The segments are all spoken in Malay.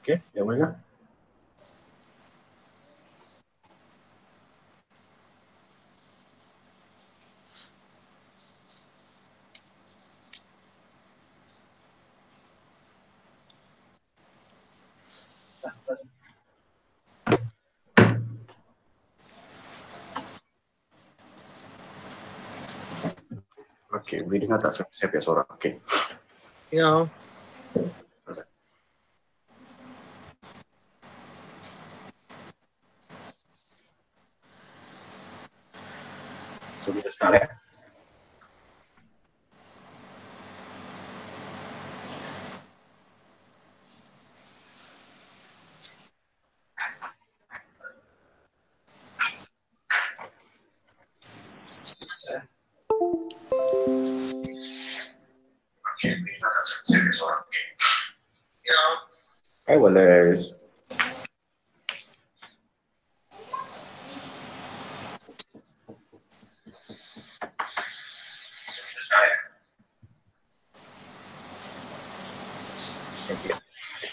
Okey, yang mana? Okey, boleh dengar tak saya punya suara? Okey. Ya. So kita start ya. Okey, boleh dengar tak saya punya suara? Okey. Ya. Hai Wallace.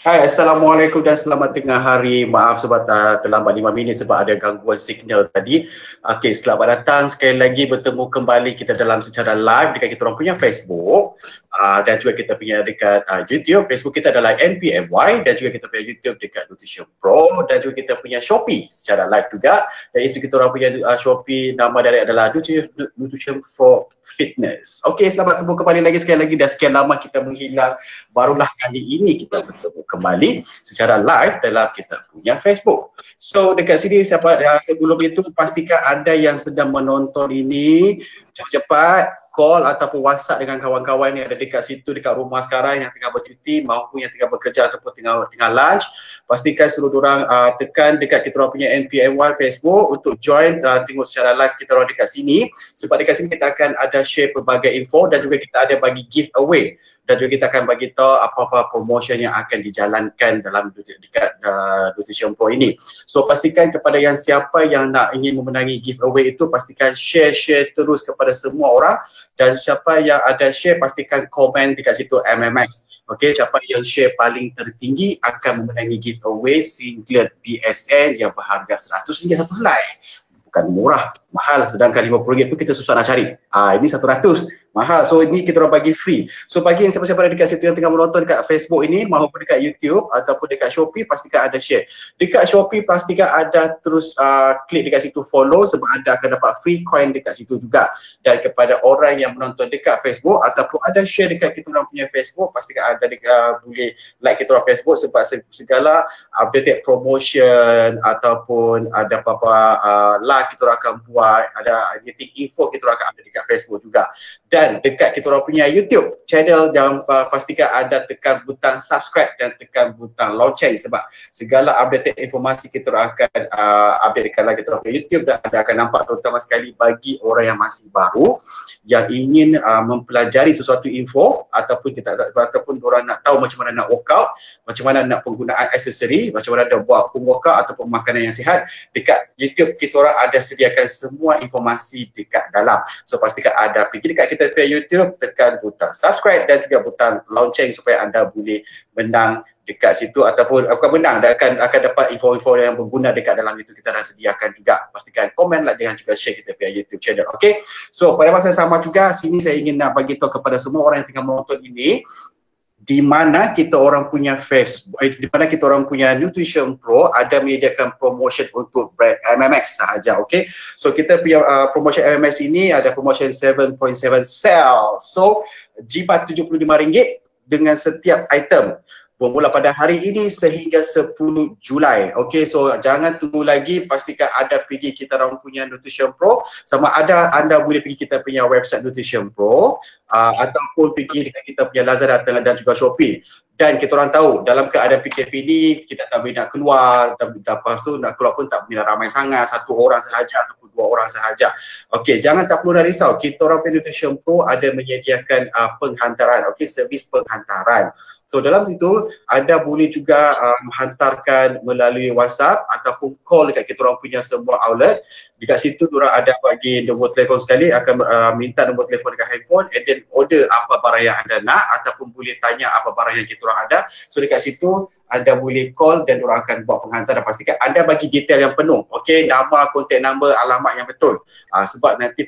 Hai, Assalamualaikum dan selamat tengah hari. Maaf sebab terlambat 5 minit sebab ada gangguan signal tadi. Okey, selamat datang sekali lagi bertemu kembali kita dalam secara live dekat kita orang punya Facebook dan juga kita punya dekat YouTube. Facebook kita adalah NPMY dan juga kita punya YouTube dekat Nutrition Pro dan juga kita punya Shopee secara live juga. Iaitu kita orang punya Shopee, nama dari adalah Nutrition Pro Fitness. Okey, selamat bertemu kembali lagi sekali lagi. Dah sekian lama kita menghilang, barulah kali ini kita bertemu kembali secara live dalam kita punya Facebook. So dekat sini sebelum itu pastikan anda yang sedang menonton ini cepat-cepat call ataupun WhatsApp dengan kawan-kawan yang ada dekat situ, dekat rumah sekarang yang tengah bercuti maupun yang tengah bekerja ataupun tengah lunch. Pastikan suruh diorang tekan dekat kita orang punya NPMY Facebook untuk join tengok secara live kita orang dekat sini. Sebab dekat sini kita akan ada share pelbagai info dan juga kita ada bagi giveaway dan juga kita akan bagi tahu apa-apa promotion yang akan dijalankan dalam dekat Nutrition Pro ini. So pastikan kepada yang siapa yang nak ingin memenangi giveaway itu, pastikan share terus kepada semua orang, dan siapa yang ada share pastikan komen dekat situ MMX. Okey, siapa yang share paling tertinggi akan memenangi giveaway singlet BSN yang berharga RM100 satu helai. Bukan murah, mahal, sedangkan RM50 pun kita susah nak cari. Ini RM100, mahal. So ini kita orang bagi free. So bagi yang siapa-siapa dekat situ yang tengah menonton dekat Facebook ini maupun dekat YouTube ataupun dekat Shopee, pastikan ada share. Dekat Shopee pastikan ada terus klik dekat situ follow sebab anda akan dapat free coin dekat situ juga. Dan kepada orang yang menonton dekat Facebook ataupun ada share dekat kita orang punya Facebook, pastikan anda boleh like kita orang Facebook sebab segala updated promotion ataupun ada apa-apa live kita orang akan buat, ada anything info kita orang akan ada dekat Facebook juga. Dan dekat kita orang punya YouTube channel, jangan pastikan anda tekan butang subscribe dan tekan butang lonceng sebab segala updated informasi kita orang akan update dekat kita orang punya YouTube dan anda akan nampak, terutama sekali bagi orang yang masih baru yang ingin mempelajari sesuatu info ataupun orang nak tahu macam mana nak workout, macam mana nak penggunaan aksesori, macam mana nak buat workout ataupun makanan yang sihat, dekat YouTube kita orang ada sediakan semua informasi dekat dalam. So pastikan anda pergi dekat kita punya YouTube, tekan butang subscribe dan juga butang lonceng supaya anda boleh menang dekat situ ataupun bukan menang, akan dapat info-info yang berguna dekat dalam itu kita dah sediakan juga. Pastikan komen, like dengan juga share kita punya YouTube channel. Okey. So pada masa yang sama juga sini saya ingin nak bagi tahu kepada semua orang yang tengah menonton ini di mana kita orang punya Facebook, di mana kita orang punya Nutrition Pro ada menyediakan promotion untuk brand MMX sahaja. Okey. So kita punya promotion MMX ini ada promotion 7.7 sale. So jimat RM75 dengan setiap item bermula pada hari ini sehingga 10 Julai. Okey, so jangan tunggu lagi, pastikan ada pergi kita orang punya Nutrition Pro, sama ada anda boleh pergi kita punya website Nutrition Pro ataupun pergi dekat kita punya Lazada dan juga Shopee. Dan kita orang tahu dalam keadaan PKP ni kita tak boleh nak keluar, lepas tu nak keluar pun tak boleh ramai sangat, satu orang sahaja ataupun dua orang sahaja. Okey, jangan tak perlu nak risau, kita orang punya Nutrition Pro ada menyediakan penghantaran, okey, servis penghantaran. So dalam situ anda boleh juga hantarkan melalui WhatsApp ataupun call dekat kita orang punya semua outlet. Dekat situ diorang ada bagi nombor telefon sekali, akan minta nombor telefon dekat handphone and then order apa barang yang anda nak ataupun boleh tanya apa barang yang kita orang ada. So dekat situ anda boleh call dan diorang akan buat penghantaran. Pastikan anda bagi detail yang penuh. Okey, nama, kontak nombor, alamat yang betul. Sebab nanti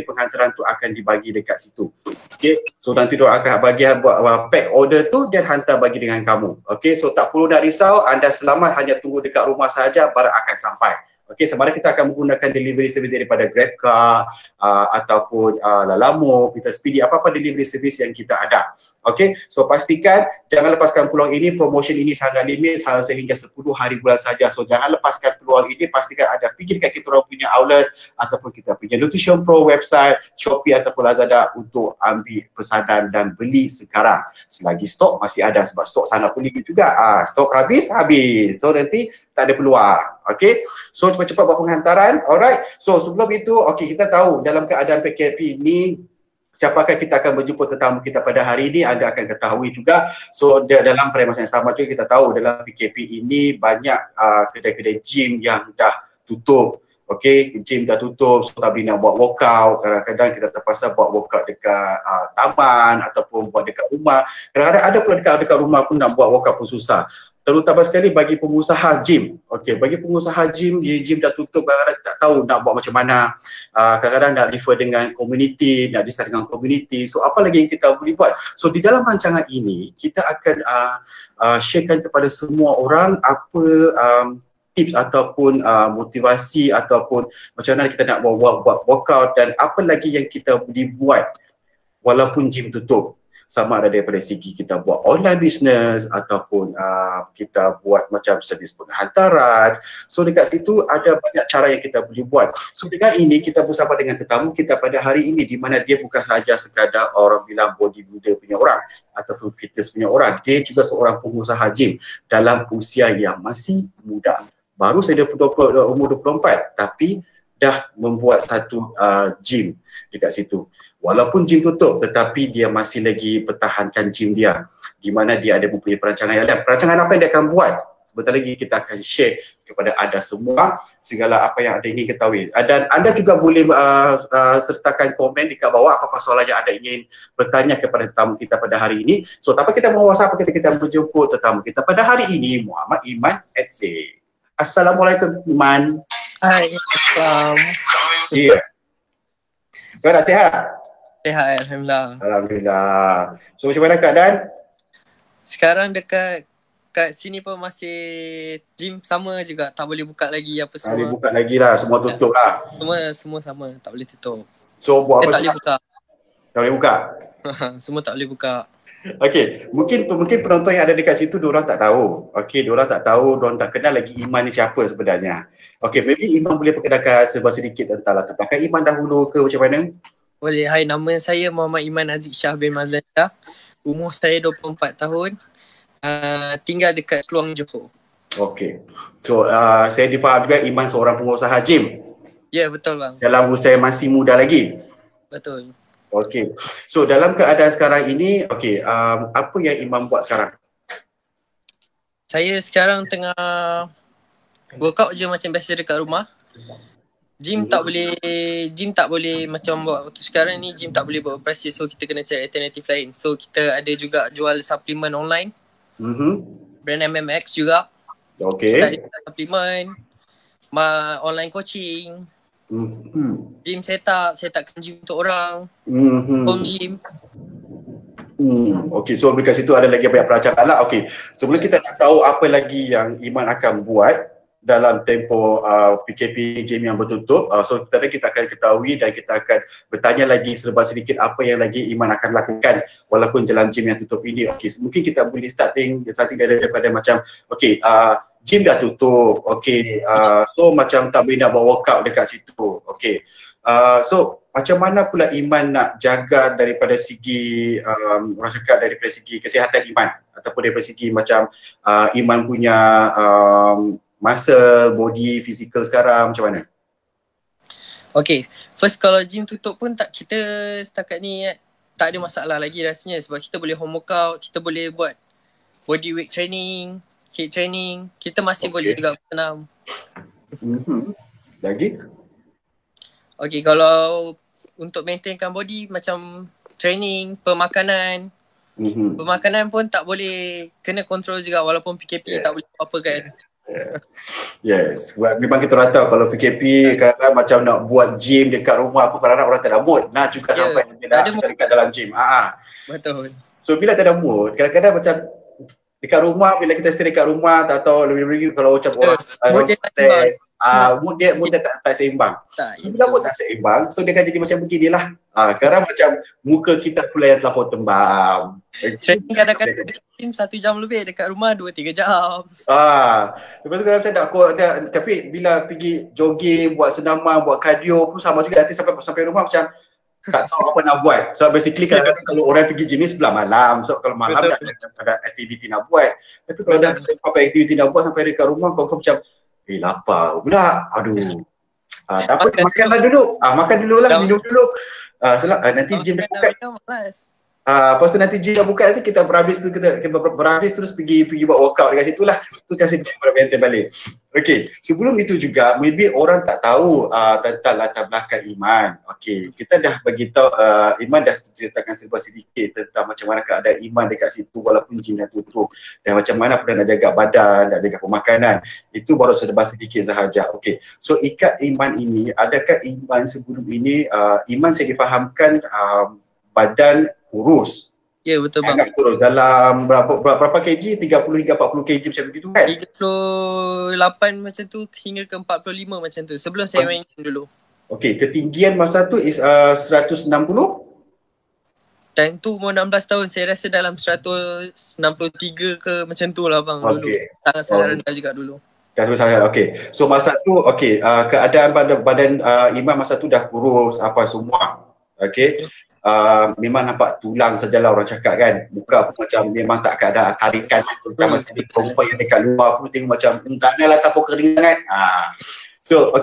penghantaran tu akan dibagi dekat situ. Okey, so nanti diorang akan bagi buat pack order tu dan hantar bagi dengan kamu. Okey, so tak perlu nak risau, anda selamat, hanya tunggu dekat rumah saja barang akan sampai. Okey, sama ada kita akan menggunakan delivery service daripada GrabCar ataupun Lalamove, Vita Speedy, apa-apa delivery service yang kita ada. Okey, so pastikan jangan lepaskan peluang ini. Promotion ini sangat limit sehingga 10 hari bulan saja. So jangan lepaskan peluang ini. Pastikan ada pergi dekat kita orang punya outlet ataupun kita punya Nutrition Pro website, Shopee ataupun Lazada untuk ambil pesanan dan beli sekarang. Selagi stok masih ada, sebab stok sangat pelik juga. Stok habis. So nanti tak ada peluang. Okey, so cepat-cepat buat penghantaran. Alright, so sebelum itu, okey, kita tahu dalam keadaan PKP ini siapakah kita akan berjumpa tetamu kita pada hari ini, anda akan ketahui juga. So dalam masa yang sama juga kita tahu dalam PKP ini banyak kedai-kedai gym yang dah tutup. Okey, gym dah tutup, so tak boleh nak buat workout. Kadang-kadang kita terpaksa buat workout dekat taman ataupun buat dekat rumah. Kadang-kadang ada pula dekat rumah pun nak buat workout pun susah. Terutama sekali bagi pengusaha gym. Okey, bagi pengusaha gym, gym dah tutup, kadang-kadang tak tahu nak buat macam mana. Kadang-kadang nak refer dengan community, nak discuss dengan community. So apa lagi yang kita boleh buat? So di dalam rancangan ini, kita akan sharekan kepada semua orang apa tips ataupun motivasi ataupun macam mana kita nak buat workout dan apa lagi yang kita boleh buat walaupun gym tutup. Sama ada daripada segi kita buat online business ataupun kita buat macam servis penghantaran. So dekat situ ada banyak cara yang kita boleh buat. So dengan ini kita bersama dengan tetamu kita pada hari ini, di mana dia bukan sahaja sekadar orang bilang bodybuilder punya orang ataupun fitness punya orang. Dia juga seorang pengusaha gym dalam usia yang masih muda. Baru saja umur 24 tapi dah membuat satu gym dekat situ. Walaupun gym tutup tetapi dia masih lagi pertahankan gym dia, di mana dia ada mempunyai perancangan yang lain. Perancangan apa yang dia akan buat? Sebentar lagi kita akan share kepada anda semua segala apa yang anda ingin ketahui. Dan anda juga boleh sertakan komen di bawah apa-apa soalan yang anda ingin bertanya kepada tetamu kita pada hari ini. So tanpa kita mengawasi apa kita berjumpa tetamu kita pada hari ini, Muhammad Iman Etse. Assalamualaikum Iman. Hai, Assalamualaikum. Ya. So dah sihat? Sihat, Alhamdulillah. Alhamdulillah. So macam mana keadaan? Sekarang kat sini pun masih gym sama juga, tak boleh buka lagi apa semua. Tak boleh buka lagi lah, semua tutup lah. Semua sama, tak boleh tutup. So buat apa? Tak boleh buka. Tak boleh buka? Semua tak boleh buka. Okey, mungkin penonton yang ada dekat situ diorang tak tahu. Okey, diorang tak tahu, diorang tak kenal lagi Iman ni siapa sebenarnya. Okey, maybe Iman boleh perkenalkan sedikit tentang latar belakang Iman dahulu ke macam mana? Boleh. Hai, nama saya Muhammad Iman Aziz Shah bin Mazlan Shah. Umur saya 24 tahun. Tinggal dekat Keluang, Johor. Okey. So saya difaham juga Iman seorang pengusaha gym. Ya, betul bang. Dalam usia masih muda lagi. Betul. Okey. So dalam keadaan sekarang ini, okey, apa yang Iman buat sekarang? Saya sekarang tengah workout je macam biasa dekat rumah. Gym tak boleh macam buat waktu sekarang ni, gym tak boleh buat operasi, so kita kena cari alternatif lain. So kita ada juga jual suplemen online. Brand MMX juga. Okey. Kita ada suplemen, online coaching. Gym setupkan gym untuk orang. Home gym. Okey, so dekat situ ada lagi banyak perancangan lah. Okey, sebelum kita nak tahu apa lagi yang Iman akan buat dalam tempoh PKP gym yang bertutup, so kita akan ketahui dan kita akan bertanya lagi selepas sedikit apa yang lagi Iman akan lakukan walaupun jalan gym yang tutup ini. Okey, mungkin kita boleh starting daripada macam okey, gym dah tutup. Okey, so macam tak boleh nak buat workout dekat situ. Okey. So macam mana pula Iman nak jaga daripada segi orang cakap daripada segi kesihatan Iman ataupun daripada segi macam Iman punya muscle, body, physical sekarang macam mana? Okay, first kalau gym tutup pun kita setakat ni tak ada masalah lagi rasanya, sebab kita boleh home workout, kita boleh buat body weight training, HIIT training, kita masih boleh juga senam. Lagi? Okay, kalau untuk maintainkan body macam training, pemakanan, Pemakanan pun tak boleh, kena kontrol juga walaupun PKP tak boleh apa kan. Yes, memang kita orang tahu kalau PKP kadang-kadang macam nak buat gym dekat rumah apa, kadang-kadang orang tak ada mood nak juga sampai kita dekat dalam gym. Betul. So bila tak ada mood, kadang-kadang macam dekat rumah, bila kita stay dekat rumah, tak tahu lebih-lebih kalau macam orang stres, mood dia tak seimbang. So bila mood tak seimbang, so dia akan jadi macam beginilah. Sekarang macam muka kita pula yang terlampau tembam. Training kadang-kadang 1 jam lebih, dekat rumah 2-3 jam. Lepas tu kadang macam tak kuat, tapi bila pergi jogging, buat senaman, buat cardio pun sama juga, nanti sampai rumah macam tak tahu apa nak buat. So basically kadang-kadang kalau orang pergi gym ni sebelah malam, so kalau malam dah ada aktiviti nak buat. Tapi kalau dah apa aktiviti nak buat sampai dekat rumah, kau macam lapar pula. Aduh. Tak apa, makanlah dulu. Makan dulu lah, minum dulu. Nanti gym dah buka. Lepas tu nanti gym dah buka, nanti kita berhabis terus pergi buat workout dekat situ lah. Tu kasih maintain balik. Okay, sebelum itu juga maybe orang tak tahu tentang latar belakang Iman. Okay, kita dah bagi tahu Iman dah ceritakan serba sedikit tentang macam mana keadaan Iman dekat situ walaupun gym dah tutup, dan macam mana pernah nak jaga badan, nak jaga pemakanan. Itu baru serba sedikit sahaja. Okay, so ikat Iman ini, adakah Iman sebelum ini Iman saya difahamkan badan kurus? Ya, betul bang. Agak kurus dalam berapa kg? 30 hingga 40 kg macam begitu kan? 38 macam tu hingga ke 45 macam tu. Sebelum saya main dulu. Okey, ketinggian masa tu is 160? Time tu umur 16 tahun, saya rasa dalam 163 ke macam tu lah bang dulu. Sangat rendah juga dulu. Okey. So masa tu keadaan badan Iman masa tu dah kurus apa semua. Okey. Memang nampak tulang sajalah orang cakap kan. Muka pun macam memang tak ada tarikan, terutama sekali perempuan yang dekat luar pun tengok macam tak adalah tapau kering sangat. So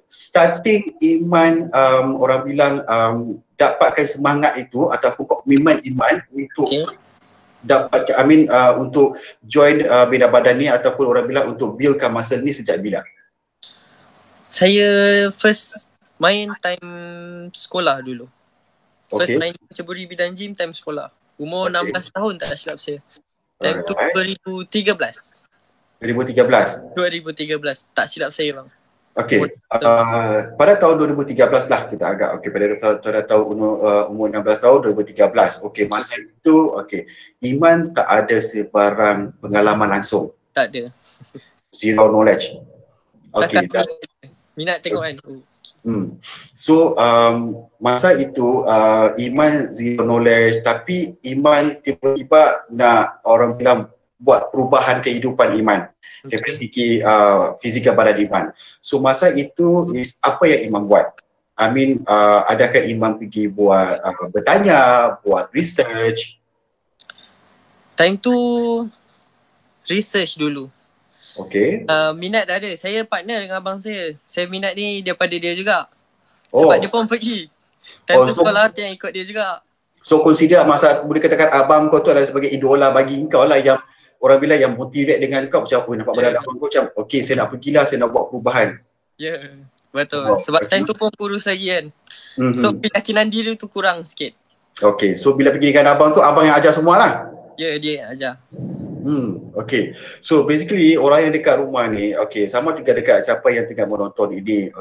starting Iman orang bilang dapatkan semangat itu ataupun komitmen Iman untuk dapat untuk join bina badan ni ataupun orang bilang untuk buildkan muscle ni sejak bila? Saya first main time sekolah dulu. First main ceburi bidang gym time sekolah. Umur 16 tahun tak silap saya. Time tu 2013. 2013 tak silap saya bang. Okey. Pada tahun 2013 lah kita agak pada tahun umur 16 tahun 2013. Okey, masa itu Iman tak ada sebarang pengalaman langsung. Tak ada. Zero knowledge. Okey. Minat tengok kan. So masa itu Iman zero knowledge, tapi Iman tiba-tiba nak orang bilang buat perubahan kehidupan Iman dari segi fizikal badan Iman. So masa itu apa yang Iman buat? Adakah Iman pergi buat bertanya, buat research? Time tu research dulu. Okay. Minat dah ada. Saya partner dengan abang saya. Saya minat ni daripada dia juga. Sebab dia pun pergi. Time tu sekolah yang ikut dia juga. So consider masa boleh katakan abang kau tu adalah sebagai idola bagi kau lah, yang orang bilang yang motivate dengan kau macam nampak badan abang kau macam saya nak pergilah, saya nak buat perubahan. Ya, betul. Sebab time tu pun kurus lagi kan. So keyakinan diri tu kurang sikit. Okay, so bila pergi dengan abang tu, abang yang ajar semua lah? Ya, dia yang ajar. Okay. So basically orang yang dekat rumah ni, sama juga dekat siapa yang tengah menonton ini,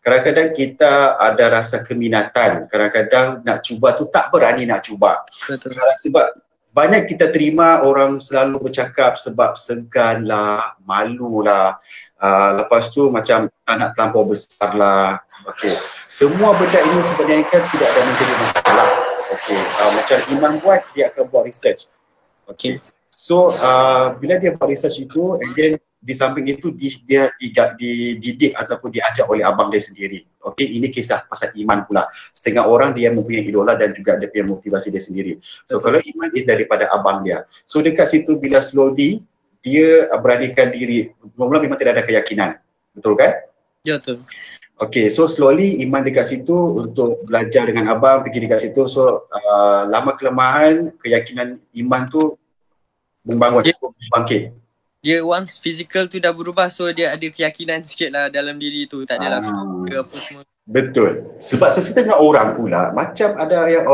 kadang-kadang kita ada rasa keminatan, kadang-kadang nak cuba tu tak berani nak cuba. Betul. Sebab banyak kita terima orang selalu bercakap sebab segan lah, malu lah, lepas tu macam tak nak terlampau besar lah. Semua benda ini sebenarnya kan tidak ada menjadi masalah. Macam Iman buat, dia akan buat research. So bila dia buat research itu, and then di samping itu dia dididik ataupun diajar oleh abang dia sendiri. Ini kisah pasal Iman pula. Setengah orang dia mempunyai idola dan juga dia punya motivasi dia sendiri. So kalau Iman is daripada abang dia. So dekat situ bila slowly dia beranikan diri, mula-mula memang tidak ada keyakinan. Betul kan? Ya, betul. So slowly Iman dekat situ untuk belajar dengan abang, pergi dekat situ. So lama kelemahan keyakinan Iman tu membangun, bangkit. Dia once physical tu dah berubah, so dia ada keyakinan sikit lah dalam diri tu. Tak adalah apa semua. Betul. Sebab sesetengah orang pula macam ada yang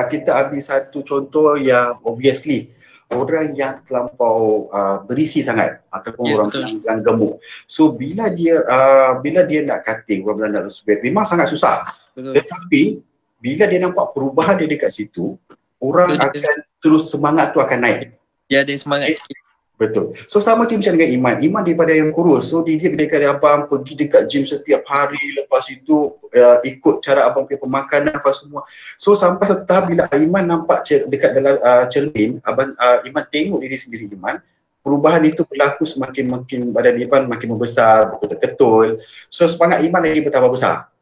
kita ambil satu contoh yang obviously orang yang terlampau berisi sangat ataupun Ya, orang betul. yang gemuk. So bila dia nak cutting, orang bilang nak lose weight, memang sangat susah. Betul. Tetapi bila dia nampak perubahan dia dekat situ, orang So, dia, akan terus semangat tu akan naik. dia ada semangat sikit. Betul. So sama macam dengan Iman. Iman daripada yang kurus. So dia daripada abang pergi dekat gym setiap hari. Lepas itu ikut cara abang punya pemakanan apa semua. So sampai satu tahap bila Iman nampak dekat dalam cermin, abang Iman tengok diri sendiri Iman. Perubahan itu berlaku semakin badan Iman makin membesar, betul-betul. So semangat Iman lagi bertambah besar.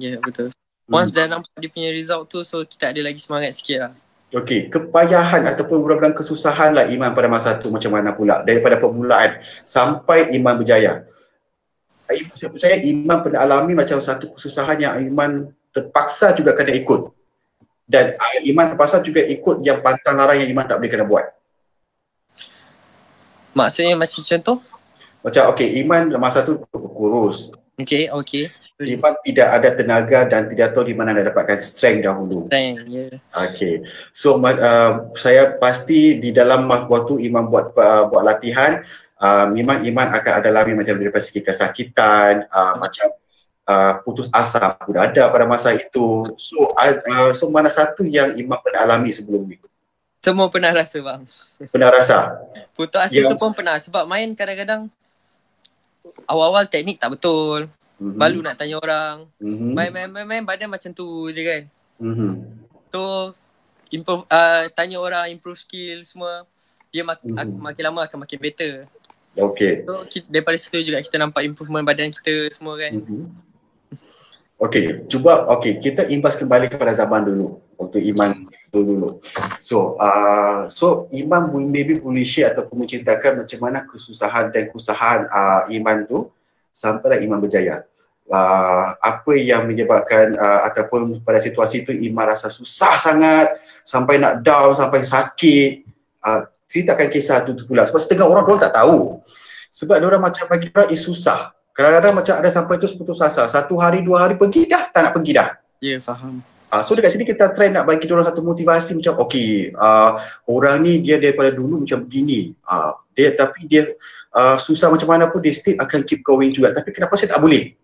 Ya, betul. Once dah nampak dia punya result tu, so kita ada lagi semangat sikit lah. Okey, kepayahan ataupun orang-orang kesusahan lah Iman pada masa tu macam mana pula daripada permulaan sampai Iman berjaya. Saya percaya Iman pernah alami macam satu kesusahan yang Iman terpaksa juga kena ikut. Dan Iman terpaksa juga ikut yang pantang larang yang Iman tak boleh kena buat. Maksudnya macam contoh? Macam okey, Iman masa tu kurus. Okay. Iman tidak ada tenaga dan tidak tahu di mana nak dapatkan strength dahulu. Ya. Okay, so saya pasti di dalam waktu Iman buat latihan, memang Iman akan ada alami macam daripada segi kesakitan, macam putus asa pun ada pada masa itu. So mana satu yang Iman pernah alami sebelum ni? Semua pernah rasa bang. Pernah rasa? Putus asa tu pun pernah sebab main kadang-kadang awal-awal teknik tak betul. Baru nak tanya orang. Main badan macam tu je kan. So improve, tanya orang, improve skill semua. Dia makin lama akan makin better. Okay. So daripada situ juga kita nampak improvement badan kita semua kan. Okay, kita imbas kembali kepada zaman dulu. Waktu Iman dulu. So Iman maybe boleh share ataupun menceritakan macam mana kesusahan dan kesusahan Iman tu sampailah Iman berjaya. Apa yang menyebabkan ataupun pada situasi itu Iman rasa susah sangat sampai nak down, sampai sakit. Ceritakan kisah tu pula sebab setengah orang tak tahu. Sebab diorang macam bagi diorang susah. Kadang-kadang macam ada sampai tu putus asa. 1 hari 2 hari pergi dah, tak nak pergi dah. Ya, faham. So dekat sini kita try nak bagi diorang satu motivasi macam okey, orang ni dia daripada dulu macam begini. Tapi dia susah macam mana pun dia still akan keep going juga. Tapi kenapa saya tak boleh?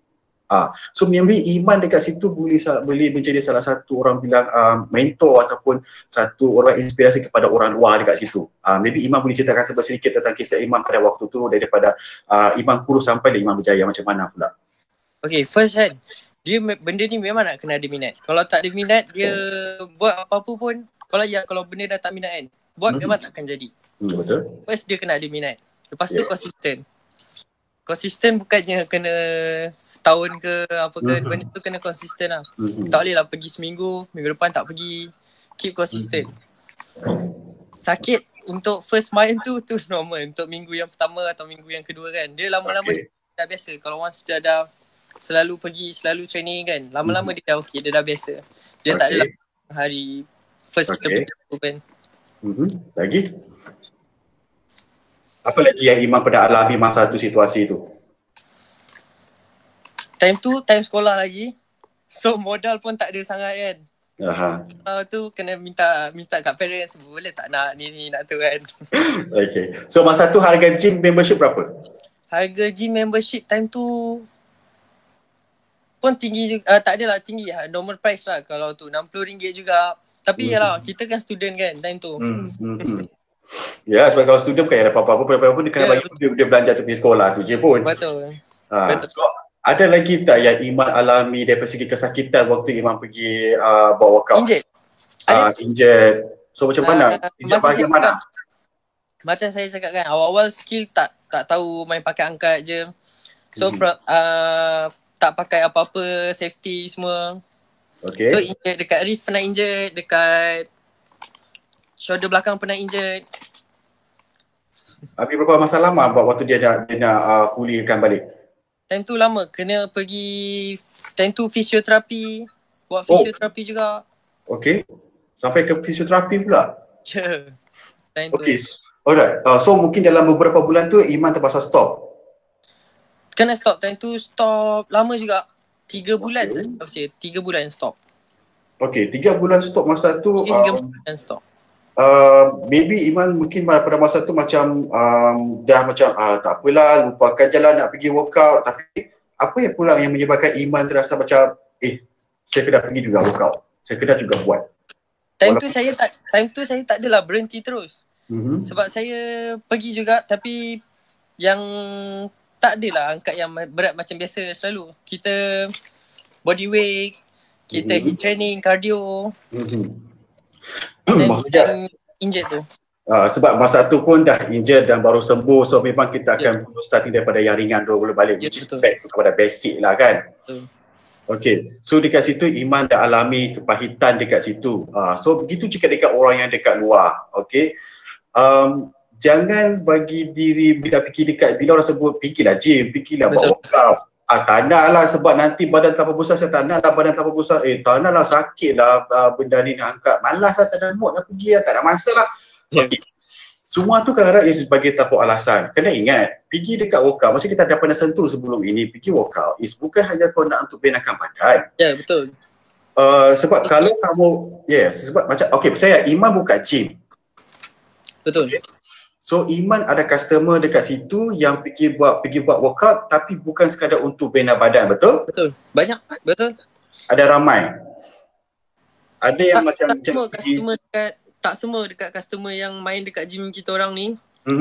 So maybe Iman dekat situ boleh menjadi salah satu orang bilang mentor ataupun satu orang inspirasi kepada orang luar dekat situ. Maybe Iman boleh ceritakan sedikit tentang kisah Iman pada waktu tu daripada Iman kurus sampai Iman berjaya macam mana pula. Okay, first kan, benda ni memang nak kena ada minat. Kalau tak ada minat, dia buat apa-apa pun, kalau benda dah tak minat kan, buat memang takkan jadi. Betul. First dia kena ada minat. Lepas tu konsisten. Konsisten bukannya kena setahun ke apa ke, benda tu kena konsisten lah. Tak boleh lah pergi seminggu, minggu depan tak pergi. Keep konsisten. Sakit untuk first main tu normal. Untuk minggu yang pertama atau minggu yang kedua kan. Dia lama-lama dah biasa. Kalau once dia dah selalu pergi, selalu training kan, lama-lama dia dah okey, dia dah biasa. Dia tak adalah hari first kita pergi kan. Lagi? Apa lagi yang Iman pernah alami masa tu situasi tu? Time sekolah lagi. So modal pun tak ada sangat kan. Tu kena minta kat parents, boleh tak nak ni nak tu kan. Okay. So masa tu harga gym membership berapa? Harga gym membership time tu pun tinggi juga, tak adalah tinggi lah. Normal price lah kalau tu RM60 juga. Tapi yalah, kita kan student kan time tu. Ya, sebab kalau student bukan ada apa-apa pun dia kena bagi dia belanja tu pergi sekolah tu je pun. Betul. So ada lagi tak yang Iman alami daripada segi kesakitan waktu Iman pergi buat workout? Injet. So macam mana? Injet bahagian mana? Macam saya cakap kan, awal-awal skill tak tahu main pakai angkat je. So tak pakai apa-apa, safety semua. Okay. So injet dekat wrist pernah injet, dekat shoulder belakang pernah injet. Habis berapa masa lama buat waktu dia nak pulihkan balik? Time tu lama, kena pergi time tu fisioterapi. Buat fisioterapi juga. Okay. Sampai ke fisioterapi pula? Ya. Time tu. Okay. Alright. So mungkin dalam beberapa bulan tu Iman terpaksa stop? Kena stop. Time tu stop lama juga. 3 bulan tak silap saya. 3 bulan stop. Okay, 3 bulan stop masa tu. 3 bulan stop. Maybe Iman mungkin pada masa tu macam dah macam tak apalah, lupakan jalan nak pergi workout. Tapi apa yang pula yang menyebabkan Iman terasa macam saya kena pergi juga workout, saya kena juga buat? Time tu saya tak adalah berhenti terus. Sebab saya pergi juga, tapi yang tak adalah angkat yang berat macam biasa selalu. Kita body weight, kita hit training, cardio. Maksudnya injet tu. Sebab masa tu pun dah injet dan baru sembuh, so memang kita akan starting daripada yang ringan dulu balik, which is back to kepada basic lah kan. Okay, so dekat situ Iman dah alami kepahitan dekat situ. So begitu juga dekat orang yang dekat luar. Okay, jangan bagi diri bila fikir dekat, bila orang sebut pergilah gym, pergilah buat workout. Tak nak lah sebab nanti badan terlalu besar, saya tak nak lah badan terlalu besar. Tak nak lah, sakit lah benda ni nak angkat. Malas lah, tak ada mood nak pergi lah, tak ada masa lah. Okay. Semua tu kadang-kadang is sebagai tapu alasan. Kena ingat, pergi dekat workout, macam kita dah pernah sentuh sebelum ini, pergi workout is bukan hanya kau nak untuk benarkan badan. Ya, betul. Sebab kalau kamu, sebab macam, percaya Iman buka gym. Betul. Okay. So Iman ada customer dekat situ yang pergi buat workout tapi bukan sekadar untuk bina badan, betul? Betul. Banyak, betul. Ada ramai. Ada yang macam tak semua dekat customer yang main dekat gym kita orang ni,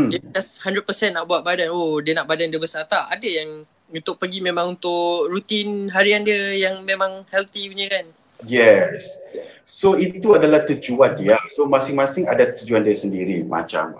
dia just 100% nak buat badan. Dia nak badan dia besar. Tak, ada yang untuk pergi memang untuk rutin harian dia yang memang healthy punya kan. Yes. So itu adalah tujuan dia. So masing-masing ada tujuan dia sendiri. Macam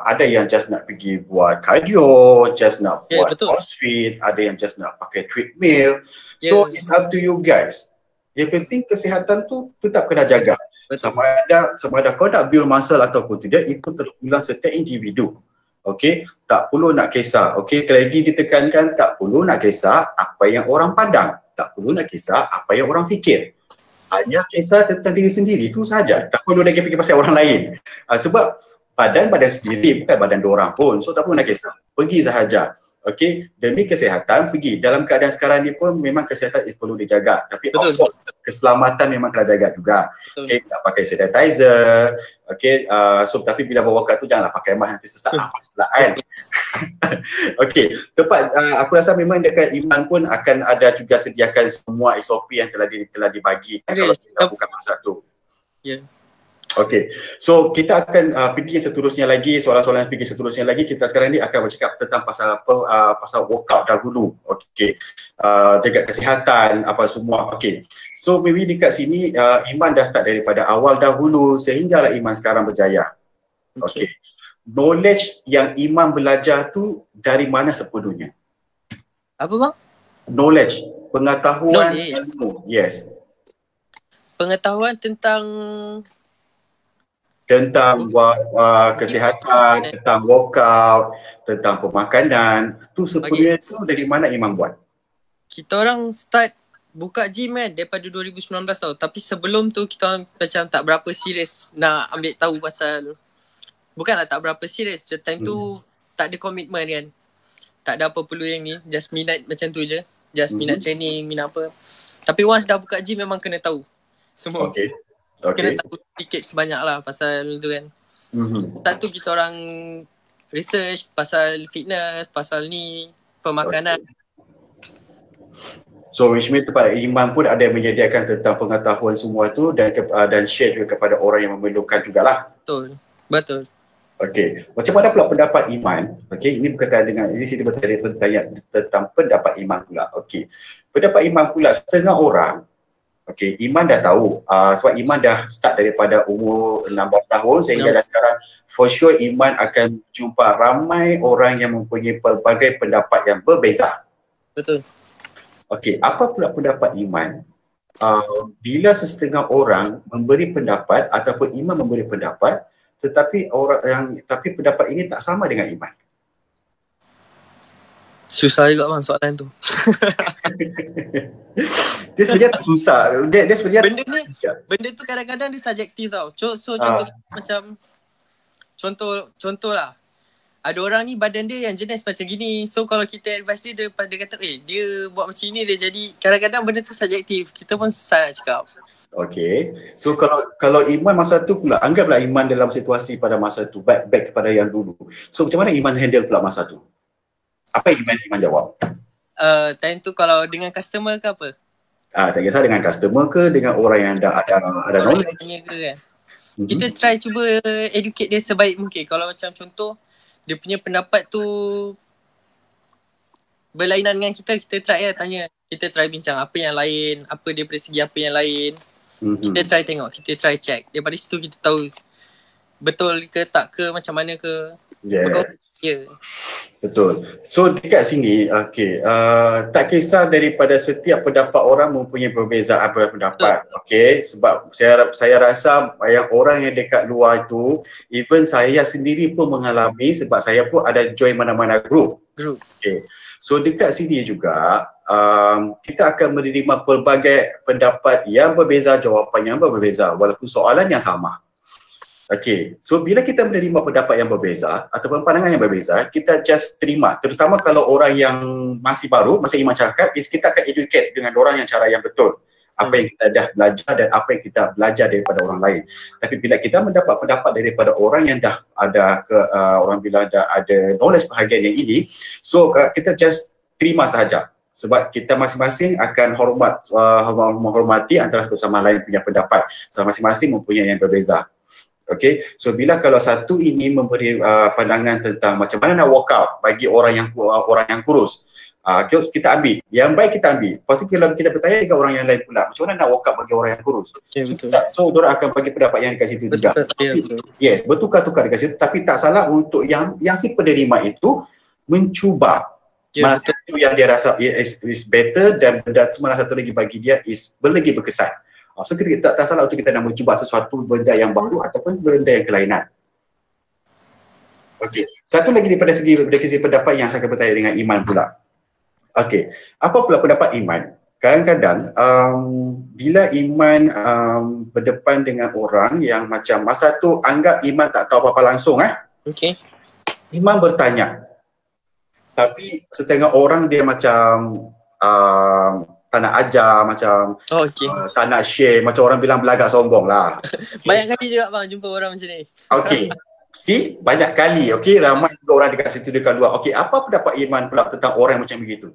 ada yang just nak pergi buat cardio, just nak buat crossfit, ada yang just nak pakai treadmill. So it's up to you guys. Yang penting kesihatan tu tetap kena jaga. Sama ada kau nak build muscle ataupun tidak, itu terpulang setiap individu. Okay, tak perlu nak kisah. Okay, sekali lagi ditekankan, tak perlu nak kisah apa yang orang pandang, tak perlu nak kisah apa yang orang fikir. Hanya kisah tentang diri sendiri, itu sahaja. Tak perlu lagi fikir pasal orang lain. Sebab badan sendiri, bukan badan diorang pun. So tak perlu nak kisah. Pergi sahaja. Okey, demi kesihatan pergi. Dalam keadaan sekarang ni pun memang kesihatan perlu dijaga. Tapi of course, keselamatan memang kena jaga juga. Okey, nak pakai sanitizer. Okey, so tapi bila bawa workout tu janganlah pakai mask, nanti sesak nafas pula kan. Okey, tepat aku rasa memang dekat Iman pun akan ada juga sediakan semua SOP yang telah dibagi kalau kita buka masa tu. Ya. Okey, so kita akan pergi seterusnya lagi, soalan-soalan pergi seterusnya lagi. Kita sekarang ni akan bercakap tentang pasal apa, pasal workout dahulu. Okey, jaga kesihatan apa semua. Okey, so maybe dekat sini Iman dah start daripada awal dahulu sehinggalah Iman sekarang berjaya. Okey, knowledge yang Iman belajar tu dari mana sepenuhnya? Apa bang? Knowledge, pengetahuan ilmu. Yes. Pengetahuan tentang kesihatan, tentang workout, tentang pemakanan, tu sebenarnya tu dari mana Iman buat? Kita orang start buka gym kan daripada 2019 tau. Tapi sebelum tu kita orang macam tak berapa serius nak ambil tahu pasal, bukanlah tak berapa serius, time tu tak ada komitmen kan. Tak ada apa perlu yang ni, just minat macam tu je. Just minat training, minat apa. Tapi once dah buka gym memang kena tahu semua. Kena tahu sedikit sebanyak lah pasal tu kan. Start tu kita orang research pasal fitness, pasal ni, pemakanan. So which means tempat Iman pun ada menyediakan tentang pengetahuan semua tu dan share juga kepada orang yang memerlukan jugalah. Betul. Okey, macam mana pula pendapat Iman? Okey, ini berkaitan dengan, ini saya bertanya tentang pendapat Iman pula. Okey, pendapat Iman pula, setengah orang, okey, Iman dah tahu sebab Iman dah start daripada umur 16 tahun sehingga dah sekarang, for sure Iman akan jumpa ramai orang yang mempunyai pelbagai pendapat yang berbeza. Betul. Okey, apa pula pendapat Iman bila sesetengah orang memberi pendapat ataupun Iman memberi pendapat tetapi pendapat ini tak sama dengan Iman? Susah juga bang soalan tu. Dia sebenarnya tak susah. Dia sebenarnya benda tu kadang-kadang dia subjektif tau. Contoh macam contoh lah. ada orang ni badan dia yang jenis macam gini. So kalau kita advise dia, dia kata dia buat macam ni dia jadi. Kadang-kadang benda tu subjektif. Kita pun susah nak cakap. Okay. So kalau Iman masa tu pula, anggaplah Iman dalam situasi pada masa tu, back kepada yang dulu. So macam mana Iman handle pula masa tu? Apa yang Iman jawab? Time tu kalau dengan customer ke apa? Tak kisah dengan customer ke, dengan orang yang ada knowledge ke kan? Kita try cuba educate dia sebaik mungkin. Kalau macam contoh dia punya pendapat tu berlainan dengan kita try tanya. Kita try bincang apa yang lain, apa dia dari segi apa yang lain. Kita try tengok, kita try check. Daripada situ kita tahu betul ke tak ke, macam mana ke. Yes. Betul. So dekat sini, tak kisah daripada setiap pendapat orang mempunyai perbezaan pendapat. Okay, sebab saya rasa yang orang yang dekat luar tu, even saya sendiri pun mengalami sebab saya pun ada join mana-mana group. Okay. So dekat sini juga, kita akan menerima pelbagai pendapat yang berbeza, jawapan yang berbeza walaupun soalan yang sama. Okay, so bila kita menerima pendapat yang berbeza ataupun pandangan yang berbeza, kita just terima. Terutama kalau orang yang masih baru, macam Iman cakap, kita akan educate dengan orang yang cara yang betul. Apa yang kita dah belajar dan apa yang kita belajar daripada orang lain. Tapi bila kita mendapat pendapat daripada orang yang dah ada, orang bilang dah ada knowledge bahagian yang ini, so kita just terima sahaja. Sebab kita masing-masing akan menghormati antara satu sama lain punya pendapat. So masing-masing mempunyai yang berbeza. Okay, so bila kalau satu ini memberi pandangan tentang macam mana nak walk out bagi orang yang kurus, kita ambil, yang baik kita ambil. Lepas tu kalau kita bertanya dengan orang yang lain pula, macam mana nak walk out bagi orang yang kurus? So diorang akan bagi pendapat yang dekat situ juga. Yes, bertukar-tukar dekat situ, tapi tak salah untuk yang si penerima itu mencuba mana satu yang dia rasa is better dan benda tu mana satu lagi bagi dia is lagi berkesan. So kita tak salah untuk kita nak mencuba sesuatu benda yang baru ataupun benda yang kelainan. Okey, satu lagi daripada segi pendapat yang saya akan bertanya dengan Iman pula. Okey, apa pula pendapat Iman? Kadang-kadang bila Iman berdepan dengan orang yang macam masa tu anggap Iman tak tahu apa-apa langsung Okey. Iman bertanya. Tapi setengah orang dia macam tak nak ajar, macam tak nak share, macam orang bilang belagak sombong lah. Banyak kali juga bang jumpa orang macam ni. Okey, banyak kali, ramai juga orang dekat situ dekat luar. Okey, apa pendapat Iman pula tentang orang macam begitu?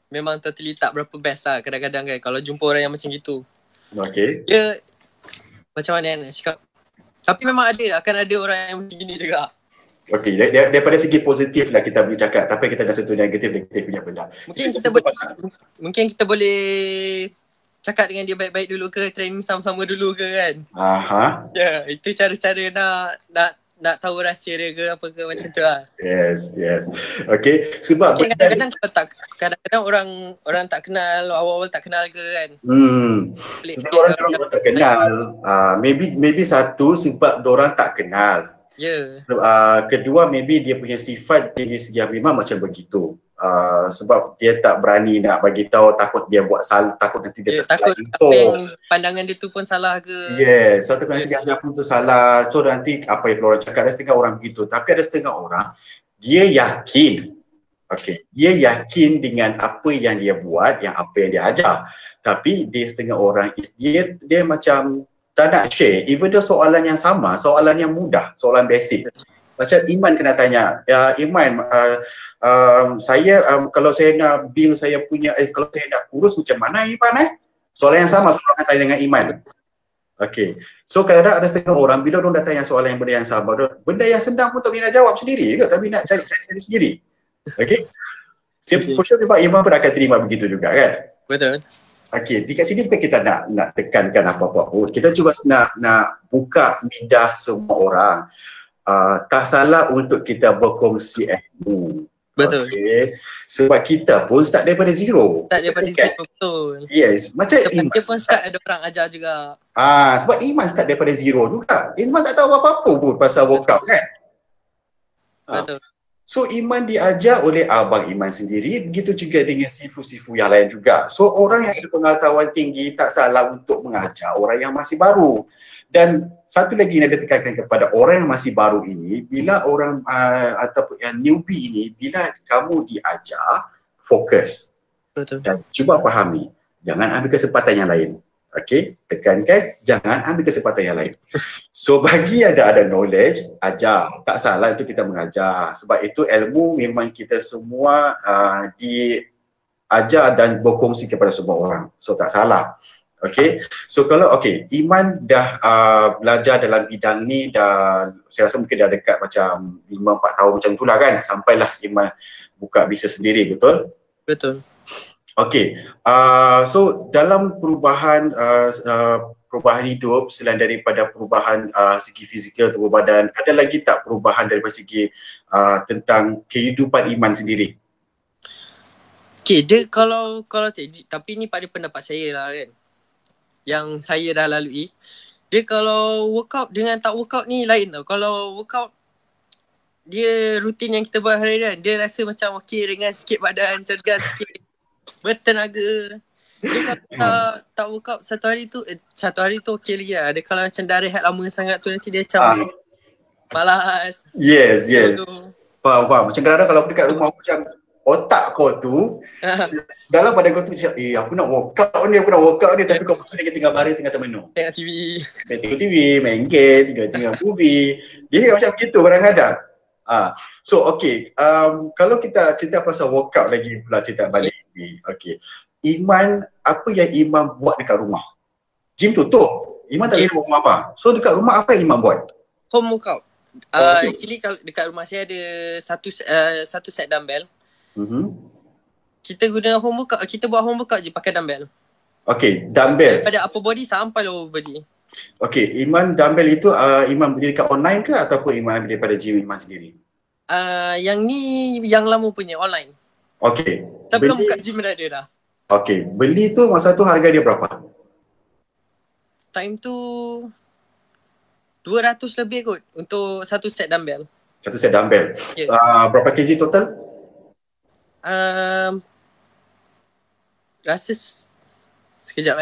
Memang totally tak berapa best lah kadang-kadang kan kalau jumpa orang yang macam gitu. Okey. Dia macam mana nak cakap, tapi memang akan ada orang yang macam gini juga. Okey, daripada segi positif lah kita boleh cakap, tapi kita dah sentuh negatif punya benda. Mungkin kita boleh cakap dengan dia baik-baik dulu ke, training sama-sama dulu ke kan. Ya, itu cara-cara nak tahu rahsia dia ke apa ke macam tu lah. Yes. Okey, sebab kadang-kadang orang tak kenal, awal-awal tak kenal ke kan. Orang tak kenal. Maybe satu sebab diorang tak kenal. Kedua, maybe dia punya sifat jenis yang memang macam begitu. Sebab dia tak berani nak bagi tahu, takut dia buat salah, takut nanti dia takut apa yang pandangan dia tu pun salah ke. Yes, so nanti dia ajar pun tu salah. So nanti apa yang orang cakap, ada setengah orang begitu. Tapi ada setengah orang dia yakin. Okey, dia yakin dengan apa yang dia buat, yang apa yang dia ajar. Tapi dia setengah orang dia macam tak nak share, even though soalan yang sama, soalan yang mudah, soalan basic. Macam Iman kena tanya, Iman, saya kalau saya nak build saya punya, kalau saya nak kurus macam mana Iman Soalan yang sama, soalan tanya dengan Iman. Okay, so kadang-kadang ada setengah orang, bila orang dah tanya soalan yang benda yang sama, benda yang senang pun tak boleh nak jawab sendiri ke, tapi nak cari sendiri. Okay, for sure Iman pun akan terima begitu juga kan? Betul. Okey, dekat sini bukan kita nak tekankan apa-apa pun. Kita cuba nak buka minda semua orang. Tak salah untuk kita berkongsi ilmu. Betul. Okay. Sebab kita pun start daripada zero. Betul. Yes, macam Iman dia pun start ada orang ajar juga. Sebab Iman start daripada zero juga. Iman tak tahu apa-apa pun pasal workout kan. Betul. So Iman diajar oleh abang Iman sendiri, begitu juga dengan sifu-sifu yang lain juga. So orang yang ada pengetahuan tinggi tak salah untuk mengajar orang yang masih baru. Dan satu lagi yang ada tekankan kepada orang yang masih baru ini, bila orang ataupun yang newbie ini, bila kamu diajar, fokus Betul. dan cuba fahami. Jangan ambil kesempatan yang lain. Okey, tekankan jangan ambil kesempatan yang lain. So bagi yang ada knowledge, ajar. Tak salah itu kita mengajar. Sebab itu ilmu memang kita semua diajar dan berkongsi kepada semua orang. So tak salah. Okey. So kalau Iman dah belajar dalam bidang ni dah, saya rasa mungkin dah dekat macam 5-4 tahun macam itulah kan, sampailah Iman buka bisnes sendiri, betul? Betul. Okey, so dalam perubahan perubahan hidup selain daripada perubahan segi fizikal tubuh badan, ada lagi tak perubahan daripada segi tentang kehidupan Iman sendiri? Okay, dia kalau tapi ni pada pendapat saya lah kan, yang saya dah lalui. Dia kalau workout dengan tak workout ni lain tau. Kalau workout, dia rutin yang kita buat harian, dia rasa macam ringan sikit badan, cergas sikit, bertenaga. Dia kalau tak workout satu hari tu okey lagi lah. Dia kalau macam dah rehat lama sangat tu, nanti dia macam malas. Yes. So, Faham. Macam kadang-kadang kalau dekat rumah macam otak kau tu dalam badan kau tu macam aku nak workout ni tapi kau pasal lagi tengah baring tengah termenung. tengok TV. Tengok TV, main game, tengok movie. Dia macam begitu kadang-kadang. So kalau kita cerita pasal workout lagi pula, cerita balik ni. Iman, apa yang Iman buat dekat rumah? Gym tutup. Iman tak boleh buat apa. So dekat rumah apa yang Iman buat? Home workout. Actually kalau dekat rumah saya ada satu set dumbbell. Kita guna home workout, kita buat home workout je pakai dumbbell. Dumbbell. Daripada upper body sampai lower body. Iman dumbbell itu Iman beli dekat online ke ataupun Iman ambil daripada gym Iman sendiri? Yang ni yang lama punya online. Sebelum buka gym dah ada dah. Beli tu masa tu harga dia berapa? Time tu 200 lebih kot untuk satu set dumbbell. Satu set dumbbell. Berapa kg total? Rasa sekejap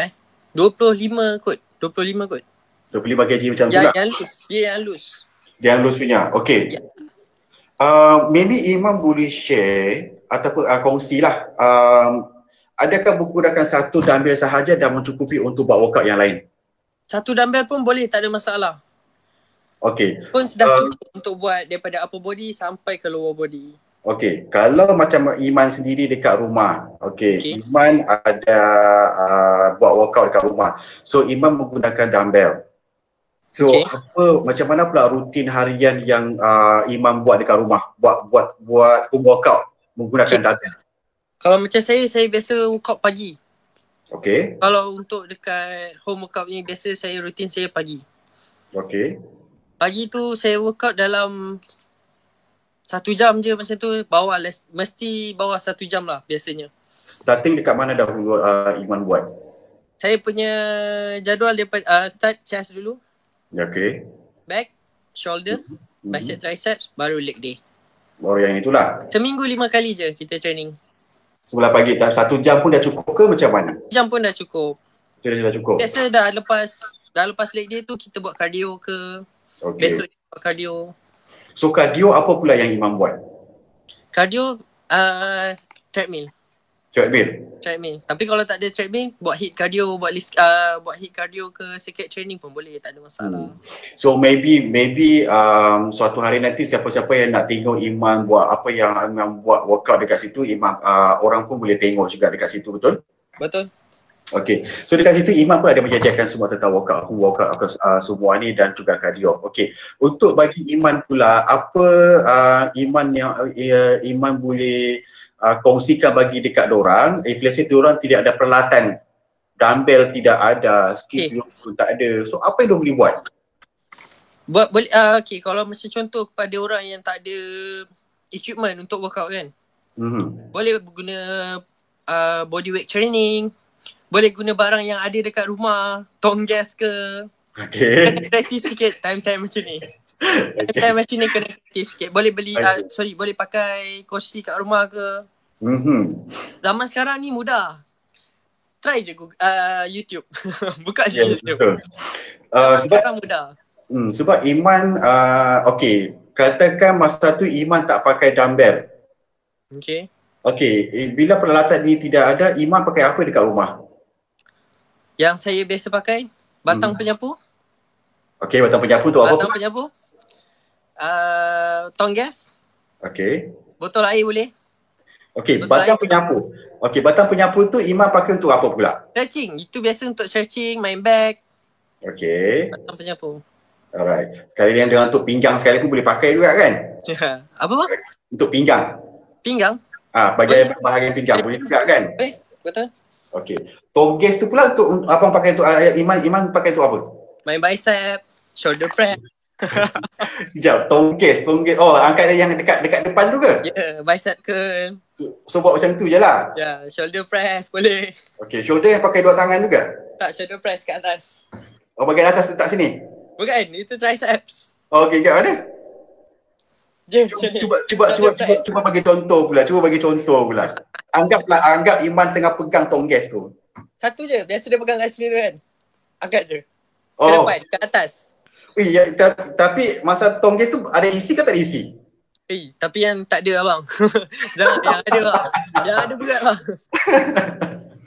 25 kot. 25 kg macam tu lah. Yang loose. Dia yang loose punya. Maybe Iman boleh share ataupun kongsilah. Adakah menggunakan satu dumbbell sahaja dah mencukupi untuk buat workout yang lain? Satu dumbbell pun boleh, tak ada masalah. Pun sudah cukup untuk buat daripada upper body sampai ke lower body. Kalau macam Iman sendiri dekat rumah, Iman ada buat workout dekat rumah. So Iman menggunakan dumbbell. So macam mana pula rutin harian yang Iman buat dekat rumah? Buat home workout menggunakan dumbbell. Kalau macam saya biasa workout pagi. Kalau untuk dekat home workout ni, biasa rutin saya pagi. Pagi tu saya workout dalam 1 jam je macam tu, mesti bawah 1 jam lah biasanya. Starting dekat mana dahulu Iman buat? Saya punya jadual daripada start chest dulu. Back, shoulder, bicep, triceps, baru leg day. Baru yang itulah. Seminggu 5 kali je kita training. Sebelah pagi, 1 jam pun dah cukup ke macam mana? 1 jam pun dah cukup. Dah cukup. Biasa dah lepas leg day tu kita buat cardio ke. Besok buat cardio. So cardio apa pula yang Iman buat? Cardio treadmill. Tapi kalau tak ada treadmill, buat HIIT cardio, buat HIIT cardio ke circuit training pun boleh, tak ada masalah. So maybe suatu hari nanti siapa-siapa yang nak tengok Iman buat apa yang Iman buat workout dekat situ, Iman orang pun boleh tengok juga dekat situ, betul? Betul. So dekat situ Iman pun ada menjajarkan semua tentang workout semua ni dan juga cardio. Untuk bagi Iman pula, apa Iman yang Iman boleh kongsikan bagi dekat dorang, if let's say dorang tidak ada peralatan, dumbbell tidak ada, skill pun tak ada, so apa yang dorang boleh buat? Boleh, kalau macam contoh kepada orang yang tak ada equipment untuk workout kan, boleh guna body weight training, boleh guna barang yang ada dekat rumah, tong gas ke. Kena kreatif sikit time-time macam ni. Okay. Time macam ni kena kreatif sikit. Boleh beli, Okay. boleh pakai kursi kat rumah ke. Zaman sekarang ni mudah. Try je Google, YouTube. Buka je Yes, YouTube. betul. Zaman Sebab sekarang mudah. sebab Iman, okay, katakan masa tu Iman tak pakai dumbbell. Okay. Okay, bila peralatan ni tidak ada, Iman pakai apa dekat rumah? Yang saya biasa pakai, batang penyapu. Okay, batang penyapu tu apa? Batang penyapu. Tong gas. Okay. Botol air boleh. Okay, Botol batang air. penyapu. Okay, batang penyapu tu Iman pakai untuk apa pula? Stretching. Itu biasa untuk stretching, main back. Okay. Batang penyapu. Alright. Sekali dengan untuk pinggang sekali pun boleh pakai juga kan? Apa bang? Untuk pinggang. Pinggang? Bahagian pinggang boleh juga kan? Boleh, betul. Okay. Tongges tu pula untuk apa pakai tu? Iman pakai tu apa? Main bicep, shoulder press. Sekejap, tongges. Oh, angkat yang dekat depan tu ke? Ya, bicep curl. So buat macam tu je lah? Ya, shoulder press boleh. Okay, shoulder yang pakai dua tangan juga? Tak, shoulder press kat atas. Oh, bagian atas letak sini? Bukan, itu triceps. Oh, okay, kat mana? Cuba bagi contoh pula. Anggap Iman tengah pegang tongges tu. Satu je, biasa dia pegang kat sini tu kan. Angkat je. Ke Oh. depan, ke atas. Tapi masa tongges tu ada isi ke tak ada isi? Tapi yang tak ada abang. Jangan yang ada bang. Yang ada berat bang.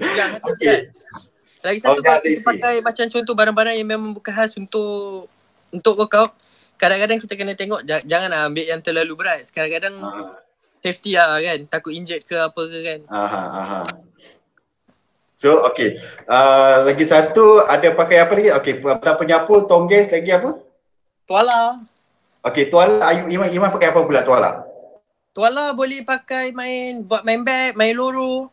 Yang ada berat. Lagi satu kalau kita pakai macam contoh barang-barang yang memang bukan khas untuk workout, kadang-kadang kita kena tengok jangan ambil yang terlalu berat. Kadang-kadang safety lah kan, takut injured ke apa ke kan. So okay, lagi satu ada pakai apa lagi? Okay, batang penyapu, tongges, lagi apa? Tuala. Okay, tuala. Iman pakai apa pula tuala? Tuala boleh pakai buat main back, main loro.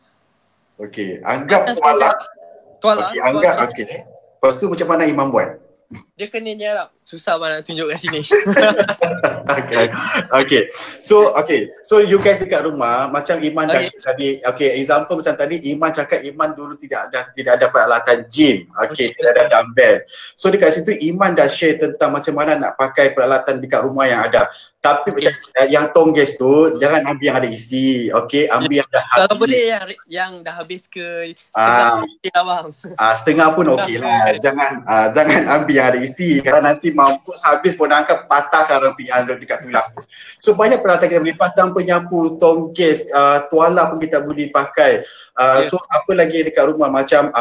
Okay, anggap tuala. Tuala. Okay, anggap okay. Lepas tu macam mana Iman buat? Dia kena nyarap. Susah banget nak tunjuk kat sini. Okay. So you guys dekat rumah macam Iman dah tadi. Okay, example macam tadi Iman cakap Iman dulu tidak ada peralatan gym. Okay, tidak ada dumbbell. So dekat situ Iman dah share tentang macam mana nak pakai peralatan dekat rumah yang ada. Tapi macam yang tongges tu jangan ambil yang ada isi. Okay, ambil yang dah habis. Kalau boleh yang dah habis ke setengah okey lah bang. Setengah pun okey lah. Jangan ambil yang ada isi kerana nanti mampus habis pun angkat patah sekarang pinggan dekat tulang. So banyak peralatan kita boleh pasang, penyapu, tongges, tuala pun kita boleh pakai. So apa lagi dekat rumah macam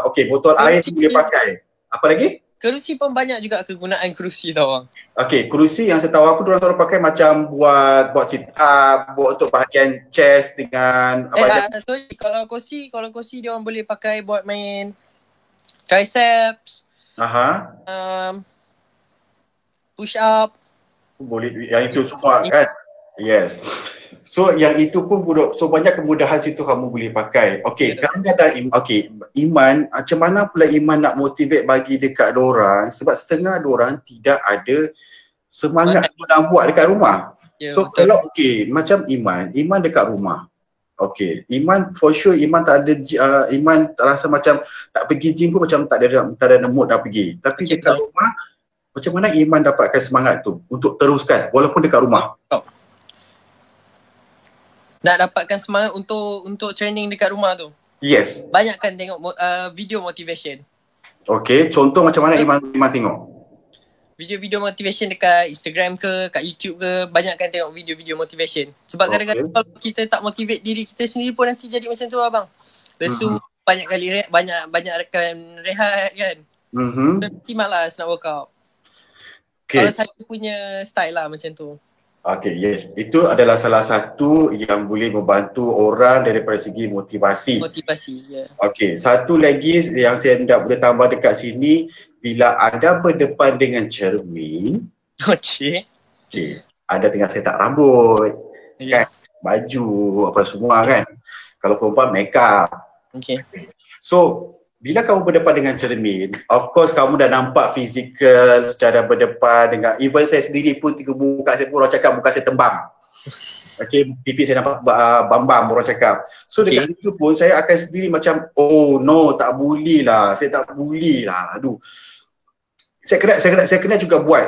okey, botol air pun boleh pakai. Apa lagi? Kerusi pun banyak juga kegunaan kerusi tau bang. Okay, kerusi yang saya tahu aku diorang selalu pakai macam buat sit up, buat untuk bahagian chest dengan sorry, kalau kursi dia orang boleh pakai buat main triceps. Push up. Boleh yang itu semua kan? Yes. So yang itu pun so banyak kemudahan situ kamu boleh pakai. Okay, kadang-kadang Iman, macam mana pula Iman nak motivate bagi dekat dorang sebab setengah dorang tidak ada semangat untuk nak buat dekat rumah. So betul. Kalau macam Iman dekat rumah. Okay, Iman for sure Iman tak ada Iman rasa macam tak pergi gym pun macam tak ada mood nak pergi. Tapi dekat rumah macam mana Iman dapatkan semangat tu untuk teruskan walaupun dekat rumah? Nak dapatkan semangat untuk training dekat rumah tu. Yes. Banyakkan tengok video motivation. Okay, contoh macam mana Iman tengok? Video-video motivation dekat Instagram ke, kat YouTube ke, banyakkan tengok video-video motivation. Sebab kadang-kadang kalau kita tak motivate diri kita sendiri pun nanti jadi macam tu abang. Lesu, banyak kali banyak rekan rehat kan. Nanti malas nak workout. Kalau saya punya style lah macam tu. Okay, yes. Itu adalah salah satu yang boleh membantu orang daripada segi motivasi. Ya. Okay, satu lagi yang saya nak boleh tambah dekat sini, bila anda berdepan dengan cermin, anda tengah setak rambut, kan, baju, apa semua kan. Kalau perempuan, make up. So, bila kamu berdepan dengan cermin, of course kamu dah nampak fizikal secara berdepan dengan, even saya sendiri pun tiga buka saya pun orang cakap muka saya tembam. Okay, pipi saya nampak bambam orang cakap. So dekat situ pun saya akan sendiri macam, oh no, tak boleh lah, saya tak boleh lah. Aduh. Saya kena juga buat.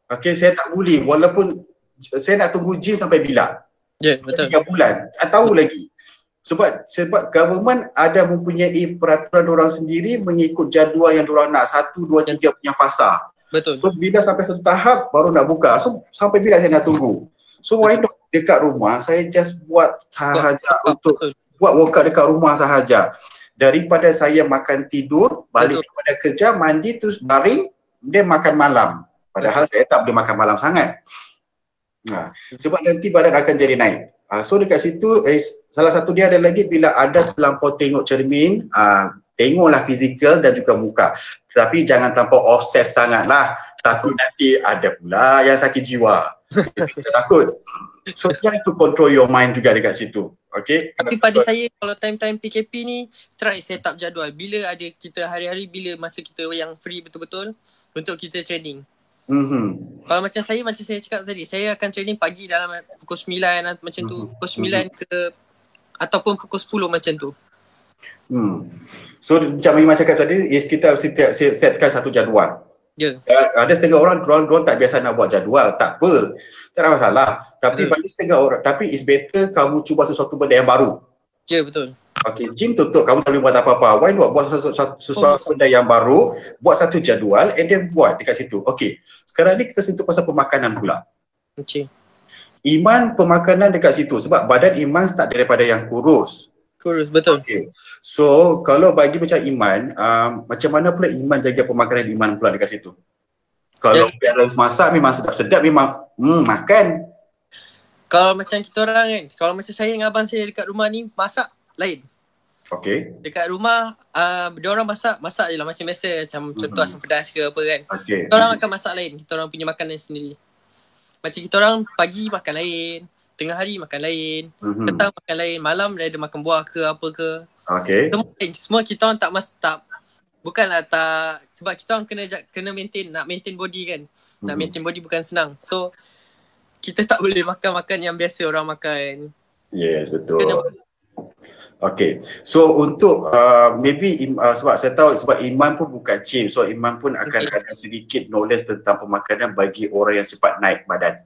Okay, saya tak boleh walaupun saya nak tunggu gym sampai bila? Ya, betul. 3 bulan. Tak tahu lagi. Sebab government ada mempunyai peraturan diorang sendiri mengikut jadual yang diorang nak 1, 2, 3 punya fasa. Betul. So bila sampai satu tahap baru nak buka. So sampai bila saya nak tunggu? So why not dekat rumah saya just buat sahaja untuk buat workout dekat rumah sahaja. Daripada saya makan tidur, balik kepada kerja, mandi terus baring, dia makan malam. Padahal saya tak boleh makan malam sangat. Sebab nanti badan akan jadi naik. So dekat situ salah satu dia ada lagi bila ada terlampau tengok cermin, tengoklah fizikal dan juga muka. Tapi jangan terlampau obses sangatlah. Takut nanti ada pula yang sakit jiwa. Kita takut. So try to control your mind juga dekat situ. Okay. Tapi pada saya kalau time-time PKP ni try set up jadual. Bila ada kita hari-hari, bila masa kita yang free betul-betul untuk kita training. Kalau macam saya cakap tadi, saya akan training pagi dalam pukul 9 macam tu, pukul 9 ke ataupun pukul 10 macam tu. So macam Iman cakap tadi, kita setkan satu jadual. Ada setengah orang diorang tak biasa nak buat jadual, tak apa, tak ada masalah. Tapi bagi setengah orang, tapi it's better kamu cuba sesuatu benda yang baru. Ya, betul. Okay, gym tutup, kamu tak boleh buat apa-apa. Why not buat sesuatu benda yang baru, buat satu jadual and then buat dekat situ. Okay, sekarang ni kita sentuh pasal pemakanan pula. Okay. Iman pemakanan dekat situ sebab badan Iman start daripada yang kurus. Kurus, betul. Okay. So kalau bagi macam Iman, macam mana pula Iman jaga pemakanan Iman pula dekat situ? Kalau parents masak memang sedap-sedap, memang makan. Kalau macam kita orang kan, kalau macam saya dengan abang saya dekat rumah ni masak lain. Okay. Dekat rumah, dia orang masak je lah macam biasa, macam contoh asam pedas ke apa kan. Okay. Kita orang akan masak lain, kita orang punya makanan sendiri. Macam kita orang pagi makan lain, tengah hari makan lain, petang makan lain, malam ada makan buah ke apa ke. Okay. Semua kita orang tak bukanlah tak, sebab kita orang kena nak maintain body kan. Nak maintain body bukan senang. So kita tak boleh makan yang biasa orang makan. Yes, betul. Okay, so untuk maybe sebab saya tahu sebab Iman pun bukan gym, so Iman pun akan ada sedikit knowledge tentang pemakanan bagi orang yang cepat naik badan.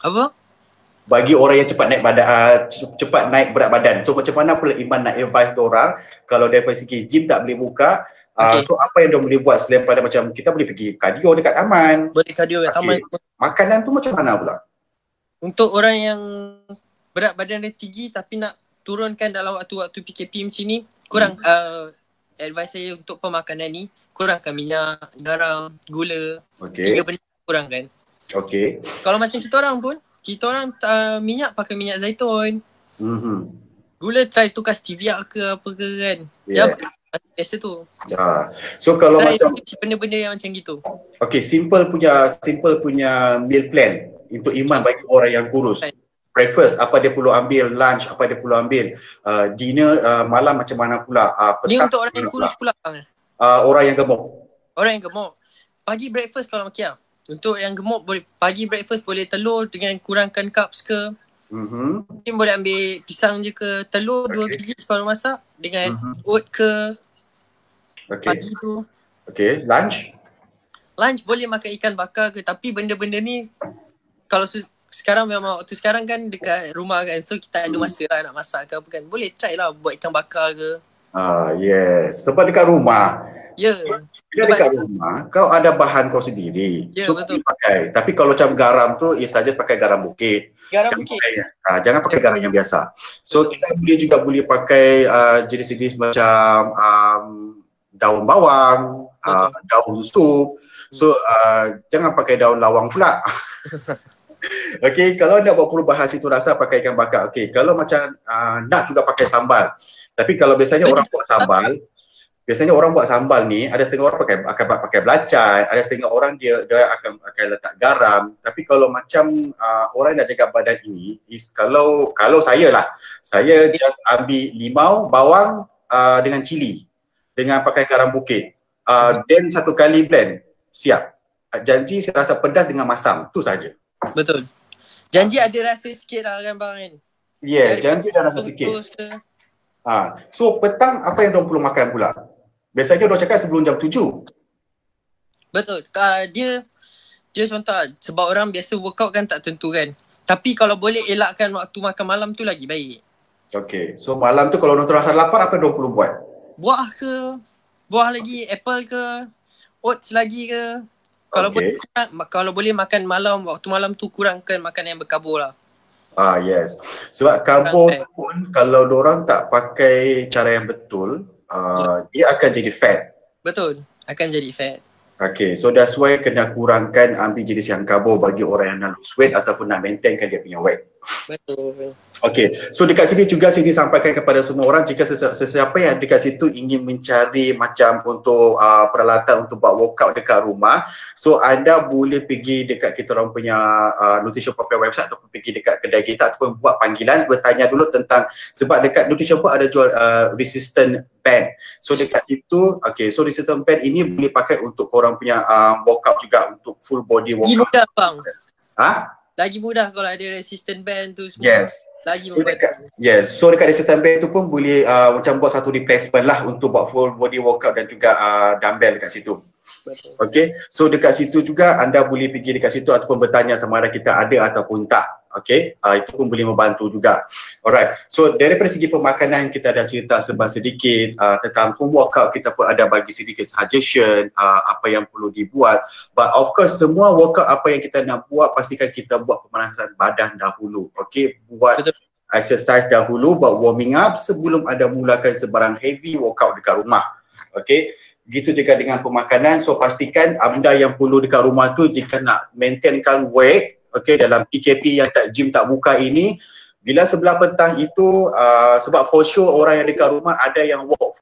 Apa? Bagi orang yang cepat naik badan, cepat naik berat badan. So macam mana pula Iman nak advise orang kalau daripada segi gym tak boleh buka, so apa yang dia boleh buat selain pada macam kita boleh pergi cardio dekat taman. Boleh cardio dekat taman. Makanan tu macam mana pula? Untuk orang yang berat badan dia tinggi tapi nak turunkan dalam waktu-waktu PKP macam ni, kurang advice saya untuk pemakanan ni, kurangkan minyak, garam, gula. Tiga benda kurangkan. Okay. Kalau macam kita orang minyak pakai minyak zaitun. Gula try tukar stevia ke apa ke kan. Jangan pakai biasa tu. So kalau try macam benda-benda yang macam gitu. Okay, simple punya meal plan untuk Iman bagi orang yang kurus. Breakfast apa dia perlu ambil, lunch apa dia perlu ambil, dinner malam macam mana pula, ni untuk orang yang kurus pula. Orang yang gemuk. Orang yang gemuk pagi breakfast kalau makian. Untuk yang gemuk boleh pagi breakfast boleh telur dengan kurangkan carbs ke. Mungkin boleh ambil pisang je ke, telur 2 biji separuh masak dengan oat ke. Pagi tu. Okay, lunch boleh makan ikan bakar ke, tapi benda-benda ni kalau sekarang memang waktu sekarang kan dekat rumah kan, so kita ada masa lah nak masak ke apa kan, boleh try lah buat ikan bakar ke. Yes, sebab dekat rumah. Bila dekat rumah kau ada bahan kau sendiri, so betul. Pakai. Tapi kalau macam garam tu saja pakai garam bukit. Jangan pakai garam yang biasa. So betul. Kita boleh pakai jenis-jenis macam daun bawang, daun sup. So jangan pakai daun lawang pula. Okay, kalau nak buat perubahan situ rasa pakai ikan bakar. Okay, kalau macam nak juga pakai sambal. Tapi kalau biasanya orang buat sambal ni, ada setengah orang akan pakai belacan, ada setengah orang dia akan letak garam. Tapi kalau macam orang nak jaga badan ini, kalau saya just ambil limau, bawang dengan cili dengan pakai garam bukit. Then satu kali blend, siap. Janji saya rasa pedas dengan masam, tu saja. Betul. Janji ada rasa sikit lah kan bang kan? Janji ada rasa sikit. So petang apa yang diorang perlu makan pula? Biasanya diorang cakap sebelum jam 7. Betul. Dia Kira contoh sebab orang biasa workout kan tak tentu kan. Tapi kalau boleh elakkan waktu makan malam tu lagi baik. Okay, so malam tu kalau orang terasa lapar apa diorang perlu buat? Buah ke, buah lagi, apple ke, oats lagi ke. Kalau boleh kalau boleh makan malam, waktu malam tu kurangkan makan yang berkarbon lah. Yes. Sebab karbo pun kalau diorang tak pakai cara yang betul, dia akan jadi fat. Betul, akan jadi fat. Okay, so that's why kena kurangkan ambil jenis yang karbo bagi orang yang nak lose weight ataupun nak maintainkan dia punya weight. Betul. Okay, so dekat sini juga sini sampaikan kepada semua orang jika sesiapa yang dekat situ ingin mencari macam untuk peralatan untuk buat workout dekat rumah, so anda boleh pergi dekat kita orang punya Nutrition Pop website ataupun pergi dekat kedai kita ataupun buat panggilan, bertanya dulu tentang, sebab dekat Nutrition Pop ada jual resistant band. So dekat situ, okay, so resistant band ini boleh pakai untuk korang punya workout juga, untuk full body workout. Lagi mudah bang. Lagi mudah kalau ada resistant band tu semua. Yes. Lagi so so dekat resistant band tu pun boleh macam buat satu replacement lah untuk buat full body workout dan juga dumbbell dekat situ. Okay, so dekat situ juga anda boleh pergi dekat situ ataupun bertanya sama ada kita ada ataupun tak. Okay, itu pun boleh membantu juga. Alright, so daripada segi pemakanan kita dah cerita sebab sedikit tentang home workout, kita pun ada bagi sedikit suggestion apa yang perlu dibuat. But of course semua workout apa yang kita nak buat, pastikan kita buat pemanasan badan dahulu. Okay, buat exercise dahulu, buat warming up sebelum ada mulakan sebarang heavy workout dekat rumah. Okay, begitu juga dengan pemakanan. So pastikan benda yang perlu dekat rumah tu jika nak maintainkan weight, okay, dalam PKP yang gym tak buka ini, bila sebelah petang itu sebab for sure orang yang dekat rumah ada yang walk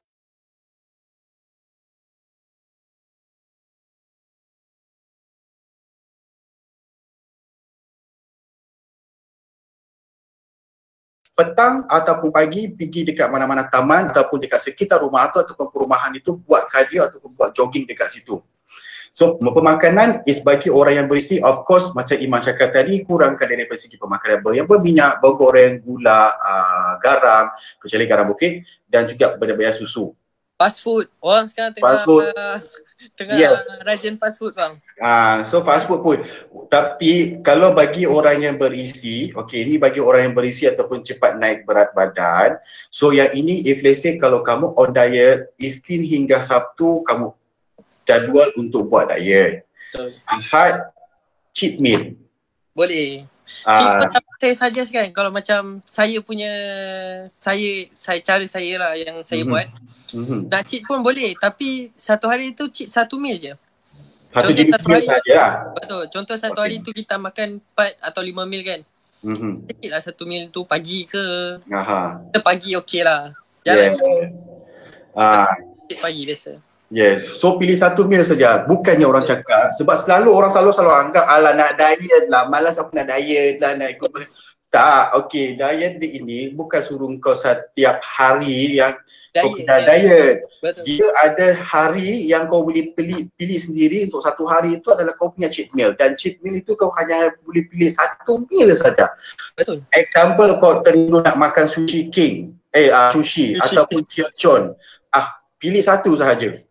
petang ataupun pagi, pergi dekat mana-mana taman ataupun dekat sekitar rumah tu ataupun perumahan itu, buat cardio ataupun buat jogging dekat situ. So pemakanan is bagi orang yang berisi, of course macam Iman cakap tadi, kurangkan dari segi pemakanan yang berminyak, bergoreng, gula, garam, kecuali garam bukit, dan juga benda-benda susu. Fast food, orang sekarang tengah rajin fast food bang. So fast food pun, tapi kalau bagi orang yang berisi, okay, ini bagi orang yang berisi ataupun cepat naik berat badan. So yang ini if let's say kalau kamu on diet, Isnin hingga Sabtu kamu jadual untuk buat diet. Ahad cheat meal. Boleh. Saya suggest kan, kalau macam saya punya, cara saya lah yang saya buat. Nak cheat pun boleh, tapi satu hari tu cheat satu meal je. Satu jenis meal saja. Betul. Contoh satu hari tu kita makan 4 atau 5 meal kan. Cheat lah satu meal tu pagi ke. Kita pagi okey lah. Jangan cheat pagi biasa. Yes, so pilih satu meal saja. Bukannya orang cakap, sebab orang selalu anggap alah nak diet lah, malas aku nak diet lah, nak ikut. Tak, okey, diet ini bukan suruh kau setiap hari yang kau kena diet. Dia ada hari yang kau boleh pilih sendiri. Untuk satu hari itu adalah kau punya cheat meal, dan cheat meal itu kau hanya boleh pilih satu meal saja. Betul. Example, kau teringin nak makan sushi king, sushi ataupun kirchon, pilih satu sahaja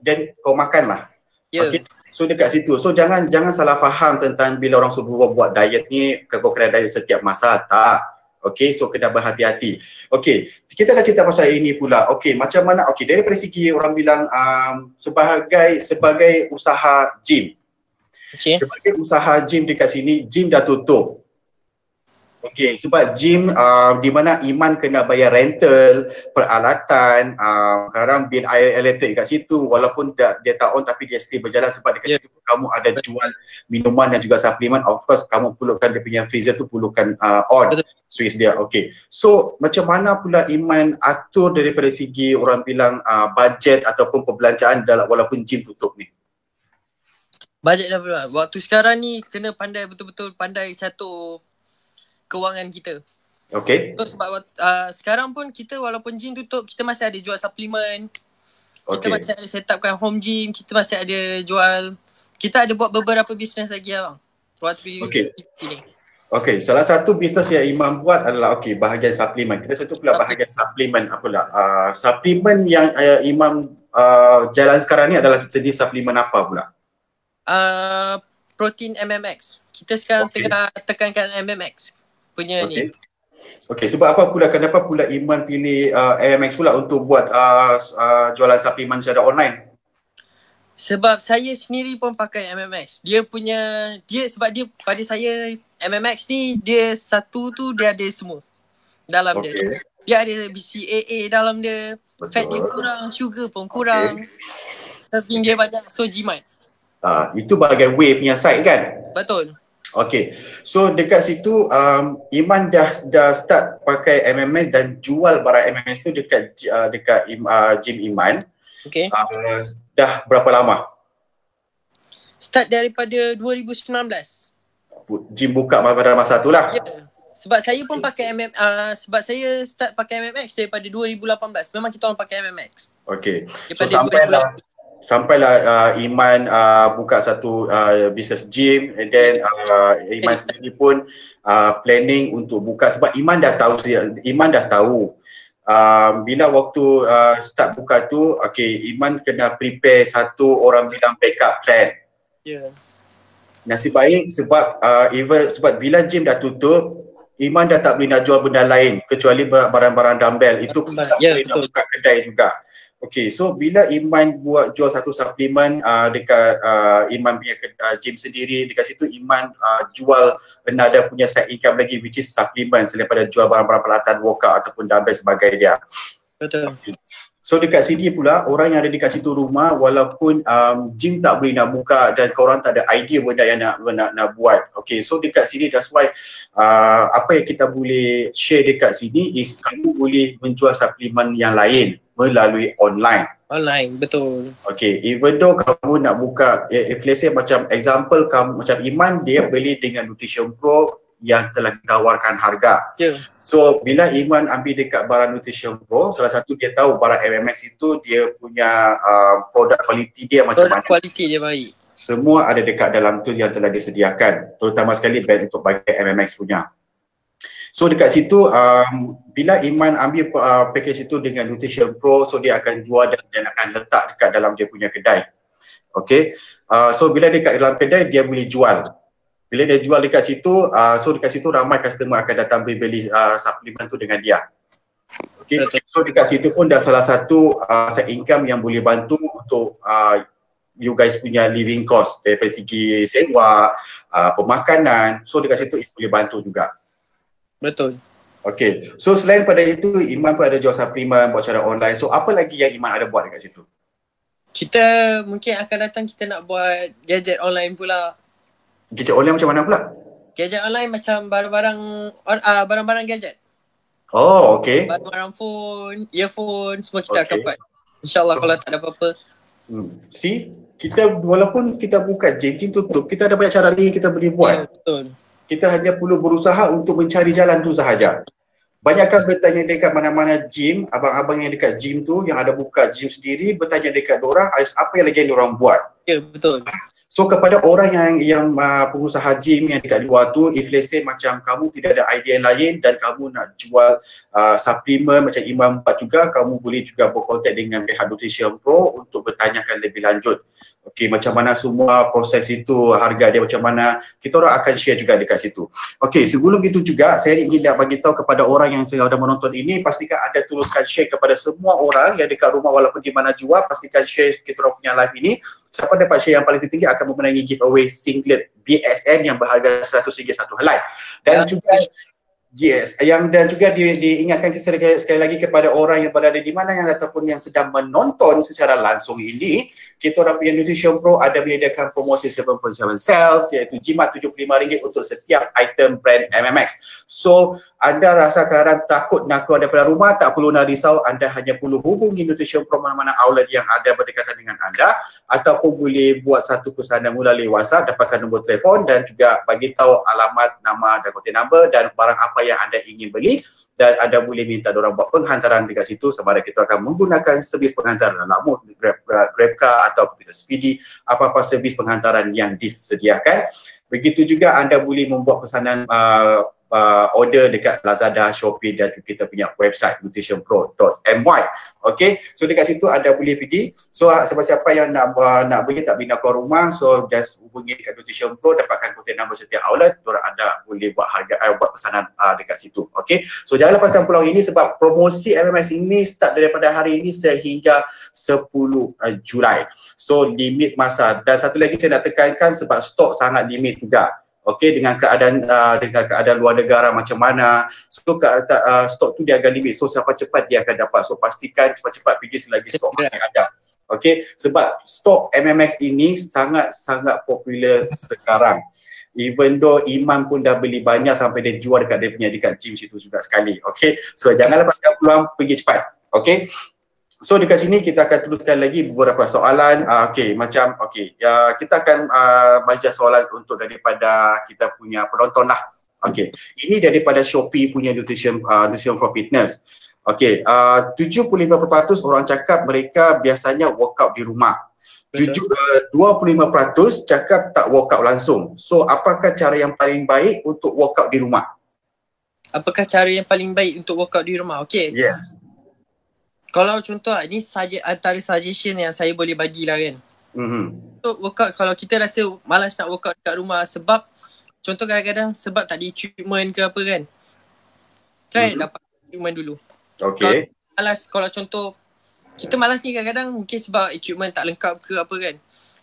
dan kau makanlah. Okay. So dekat situ. So jangan salah faham tentang bila orang suruh buat diet ni, kau kena diet setiap masa. Tak. Okay, so kena berhati-hati. Okay, kita dah cerita pasal ini pula. Okay, macam mana, okay, daripada segi orang bilang sebagai usaha gym. Okay. Sebagai usaha gym dekat sini, gym dah tutup. Okay, sebab gym di mana Iman kena bayar rental, peralatan, sekarang bil air elektrik kat situ, walaupun dia tak on tapi dia still berjalan sebab dekat situ kamu ada jual minuman dan juga suplemen. Of course kamu perlukan dia punya freezer tu perlukan on switch dia. Okay, so macam mana pula Iman atur daripada segi orang bilang budget ataupun perbelanjaan walaupun gym tutup ni? Budget dah pula. Waktu sekarang ni kena pandai betul-betul pandai catur kewangan kita. Okay. So, sebab sekarang pun kita walaupun gym tutup, kita masih ada jual suplemen. Kita masih ada set upkan home gym, kita masih ada jual, kita ada buat beberapa bisnes lagi bang. Okay, salah satu bisnes yang Imam buat adalah bahagian suplemen. Kita satu pula bahagian suplemen apalah. Suplemen yang Imam jalan sekarang ni adalah jenis suplemen apa pula? protein MMX. Kita sekarang tengah tekankan MMX punya ni. Okey, sebab apa pula, kenapa pula Iman pilih MMX pula untuk buat jualan suplemen secara online? Sebab saya sendiri pun pakai MMX. Sebab dia pada saya MMX ni dia satu tu dia ada semua dalam dia. Dia ada BCAA dalam dia. Betul. Fat dia kurang, sugar pun kurang. Serving dia banyak, so jimat. Itu bahagian whey punya side kan? Betul. Okay, so dekat situ Iman dah start pakai MMS dan jual barang MMS tu dekat gym Iman. Okay. Dah berapa lama? Start daripada 2019. Gym buka pada masa tu lah. Ya. Sebab saya pun pakai sebab saya start pakai MMX daripada 2018. Memang kita orang pakai MMX. Okay. So sampailah Iman buka satu business gym, and then Iman sendiri pun planning untuk buka, sebab Iman dah tahu bila waktu start buka tu, Iman kena prepare satu orang bilang backup plan. Nasib baik sebab bila gym dah tutup, Iman dah tak boleh nak jual benda lain kecuali barang-barang dumbbell. Itu pun tak boleh nak buka kedai juga. Okay, so bila Iman jual satu suplemen dekat Iman punya gym sendiri, dekat situ Iman jual another punya side income lagi, which is suplemen, selain daripada jual barang-barang peralatan workout ataupun dumbbell sebagai dia. Betul. So dekat sini pula, orang yang ada dekat situ rumah, walaupun gym tak boleh nak buka dan korang tak ada idea benda yang nak buat. Okay, so dekat sini that's why apa yang kita boleh share dekat sini is kamu boleh menjual suplemen yang lain melalui online. Online, betul. Okay, even though kamu nak buka, if let's say macam example, kamu macam Iman, dia beli dengan Nutrition Pro yang telah ditawarkan harga. So bila Iman ambil dekat barang Nutrition Pro, salah satu dia tahu barang MMX itu dia punya produk kualiti dia macam mana. Kualiti dia baik. Semua ada dekat dalam tu yang telah disediakan, terutama sekali brand untuk pakai MMX punya. So dekat situ bila Iman ambil package itu dengan Nutrition Pro, so dia akan jual dan akan letak dekat dalam dia punya kedai. Okay, so bila dekat dalam kedai dia boleh jual. Bila dia jual dekat situ, so dekat situ ramai customer akan datang beli suplemen tu dengan dia. Okay, so dekat situ pun dah salah satu side income yang boleh bantu untuk you guys punya living cost dari segi sewa, pemakanan. So dekat situ boleh bantu juga. Betul. Okay, so selain pada itu, Iman pun ada jual suplemen buat secara online. So apa lagi yang Iman ada buat dekat situ? Kita mungkin akan datang, kita nak buat gadget online pula. Gadget online macam mana pula? Gadget online macam barang-barang gadget. Oh, okay. Barang-barang phone, earphone, semua kita akan buat. InsyaAllah kalau tak ada apa-apa. See, kita walaupun kita buka gym tutup, kita ada banyak cara lagi kita boleh buat. Ya, betul. Kita hanya perlu berusaha untuk mencari jalan tu sahaja. Banyakkan bertanya dekat mana-mana gym, abang-abang yang dekat gym tu yang ada buka gym sendiri, bertanya dekat diorang apa yang lagi yang diorang buat. Ya, betul. So kepada orang yang pengusaha gym yang dekat luar tu, if let's say macam kamu tidak ada idea lain dan kamu nak jual suplemen macam Iman buat juga, kamu boleh juga berkontak dengan pihak Nutrition Pro untuk bertanyakan lebih lanjut. Okey, macam mana semua proses itu, harga dia macam mana, kita orang akan share juga dekat situ. Okey, sebelum itu juga saya ingin nak bagi tahu kepada orang yang sedang menonton ini, pastikan anda teruskan share kepada semua orang yang dekat rumah walaupun di mana jua, pastikan share kita orang punya live ini. Siapa dapat share yang paling tertinggi akan memenangi giveaway singlet BSM yang berharga RM100 satu helai. Dan juga dan juga diingatkan sekali lagi kepada orang yang berada di mana yang ataupun yang sedang menonton secara langsung ini, kita orang punya Nutrition Pro ada menyediakan promosi 7.7 sales, iaitu jimat RM75 untuk setiap item brand MMX. So anda rasa sekarang takut nak keluar daripada rumah, tak perlu nak risau, anda hanya perlu hubungi Nutrition Pro mana-mana outlet yang ada berdekatan dengan anda, ataupun boleh buat satu pesanan melalui WhatsApp, dapatkan nombor telefon dan juga bagi tahu alamat, nama dan kontak number dan barang apa yang anda ingin beli, dan anda boleh minta diorang buat penghantaran dekat situ sama ada kita akan menggunakan servis penghantaran lamun, GrabCar atau Speedy, apa-apa servis penghantaran yang disediakan. Begitu juga anda boleh membuat pesanan order dekat Lazada, Shopee dan kita punya website nutritionpro.my. Okay, so dekat situ anda boleh pergi. So siapa-siapa yang nak beli tak bina keluar rumah, so just hubungi dekat Nutrition Pro, dapatkan kontak nombor setiap outlet, diorang anda boleh buat harga buat pesanan dekat situ. Okay, so jangan lepaskan peluang ini sebab promosi MMS ini start daripada hari ini sehingga 10 Julai. So limit masa, dan satu lagi saya nak tekankan sebab stok sangat limit juga. Okey, dengan keadaan luar negara macam mana, so stok tu dia akan limit. So siapa cepat dia akan dapat. So pastikan cepat-cepat pergi selagi stok masih ada. Okey, sebab stok MMX ini sangat-sangat popular sekarang. Even though Iman pun dah beli banyak sampai dia jual dekat gym situ juga sekali. Okey, so jangan lepaskan peluang, pergi cepat. Okey. So dekat sini kita akan teruskan lagi beberapa soalan. Kita akan baca soalan untuk daripada kita punya penonton lah. Okey, ini daripada Shopee punya Nutrition for Fitness. Okey, 75% orang cakap mereka biasanya workout di rumah. 25% cakap tak workout langsung. So apakah cara yang paling baik untuk workout di rumah? Apakah cara yang paling baik untuk workout di rumah? Okey. Yes. Kalau contoh ni saja antara suggestion yang saya boleh bagilah kan. So workout kalau kita rasa malas nak workout kat rumah sebab contoh kadang-kadang sebab tak ada equipment ke apa kan. Try dapat equipment dulu. Okay. Kalau contoh kita malas ni kadang-kadang mungkin sebab equipment tak lengkap ke apa kan.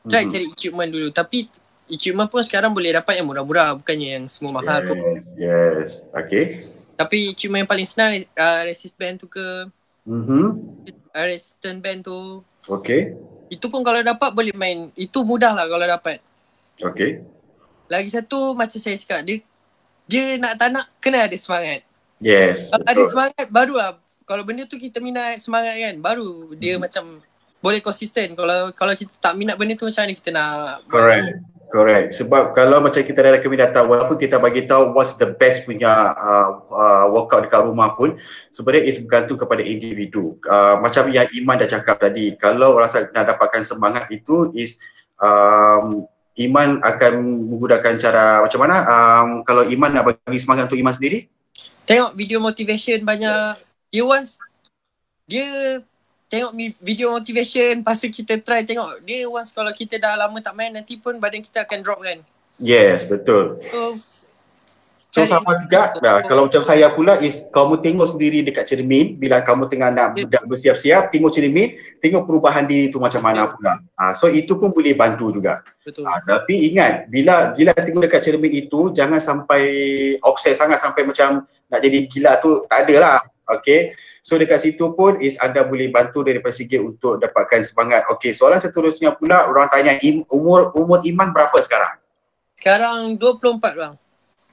Try cari equipment dulu, tapi equipment pun sekarang boleh dapat yang murah-murah, bukannya yang semua mahal pun. Yes. Okay. Tapi equipment yang paling senang resist band tu ke resistance band tu. Okay. Itu pun kalau dapat boleh main. Itu mudah lah kalau dapat. Okay. Lagi satu macam saya cakap, dia nak tak nak kena ada semangat. Yes. Kalau ada semangat barulah, kalau benda tu kita minat semangat kan, baru dia macam boleh konsisten. Kalau kita tak minat benda tu macam mana kita nak Correct. Sebab kalau macam kita dah recommend datang, walaupun kita bagi tahu what's the best punya workout dekat rumah pun, sebenarnya is bergantung kepada individu. Macam yang Iman dah cakap tadi, kalau rasa nak dapatkan semangat itu is Iman akan menggunakan cara macam mana? Kalau Iman nak bagi semangat untuk Iman sendiri? Tengok video motivation banyak. Dia tengok video motivation, lepas tu kita try tengok. Dia once kalau kita dah lama tak main, nanti pun badan kita akan drop kan. Yes, betul. So sama juga, kalau macam saya pula is kamu tengok sendiri dekat cermin bila kamu tengah nak bersiap-siap, tengok cermin, tengok perubahan diri tu macam mana pula. So itu pun boleh bantu juga. Betul. Tapi ingat, bila tengok dekat cermin itu, jangan sampai obses sangat sampai macam nak jadi gila tu, tak ada lah. Okay, so dekat situ pun is anda boleh bantu daripada segi untuk dapatkan semangat. Okay, soalan seterusnya pula orang tanya umur Iman berapa sekarang? Sekarang 24 bang.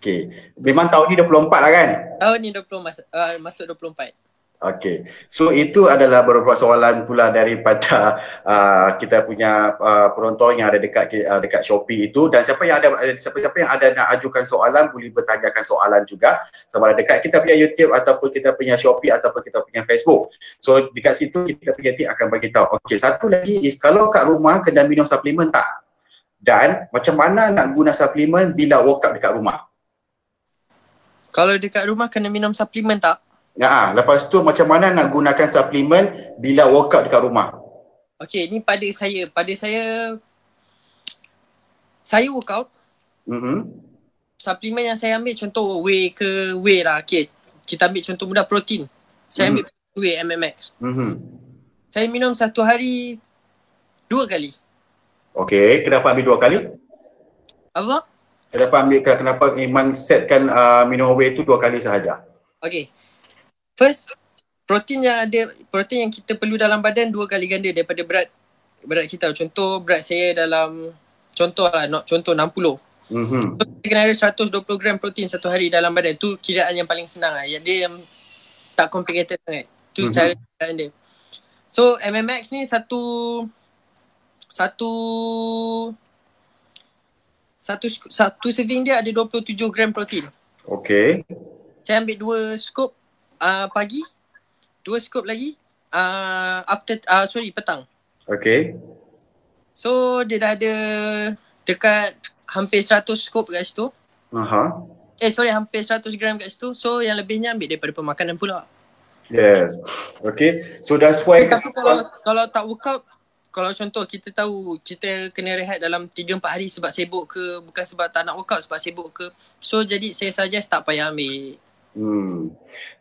Okay, memang tahun ni 24 lah kan? Tahun ni 20 masuk 24. Okay, so itu adalah beberapa soalan pula daripada kita punya penonton yang ada dekat Shopee itu, dan siapa yang ada nak ajukan soalan boleh bertanyakan soalan juga sama ada dekat kita punya YouTube ataupun kita punya Shopee ataupun kita punya Facebook. So dekat situ kita punya tim akan bagi tahu. Okey, satu lagi is kalau kat rumah kena minum suplemen tak? Dan macam mana nak guna suplemen bila workout dekat rumah? Kalau dekat rumah kena minum suplemen tak? Ya, lepas tu macam mana nak gunakan suplemen bila workout dekat rumah? Okey, ni pada saya workout. Suplemen yang saya ambil contoh whey lah. Okey, kita ambil contoh mudah protein. Saya ambil whey MMX. Saya minum satu hari 2 kali. Okey, kenapa ambil 2 kali? Apa? Kenapa Iman setkan minum whey tu 2 kali sahaja? Okey. First, protein yang kita perlu dalam badan 2 kali ganda daripada berat kita. Contoh berat saya dalam contoh 60. So kita kena ada 120 gram protein satu hari dalam badan. Tu kiraan yang paling senang lah. Dia yang tak complicated sangat. Tu cara kiraan dia. So MMX ni satu serving dia ada 27 gram protein. Okay. Saya ambil 2 scoop pagi, 2 scoop lagi petang. Okay. So dia dah ada dekat hampir 100 scoop kat situ. hampir 100 gram kat situ. So yang lebihnya ambil daripada pemakanan pula. Yes. Okay. So that's why Tapi kalau tak workout, kalau contoh kita tahu kita kena rehat dalam 3-4 hari sebab sibuk ke, bukan sebab tak nak workout, sebab sibuk ke. So jadi saya suggest tak payah ambil.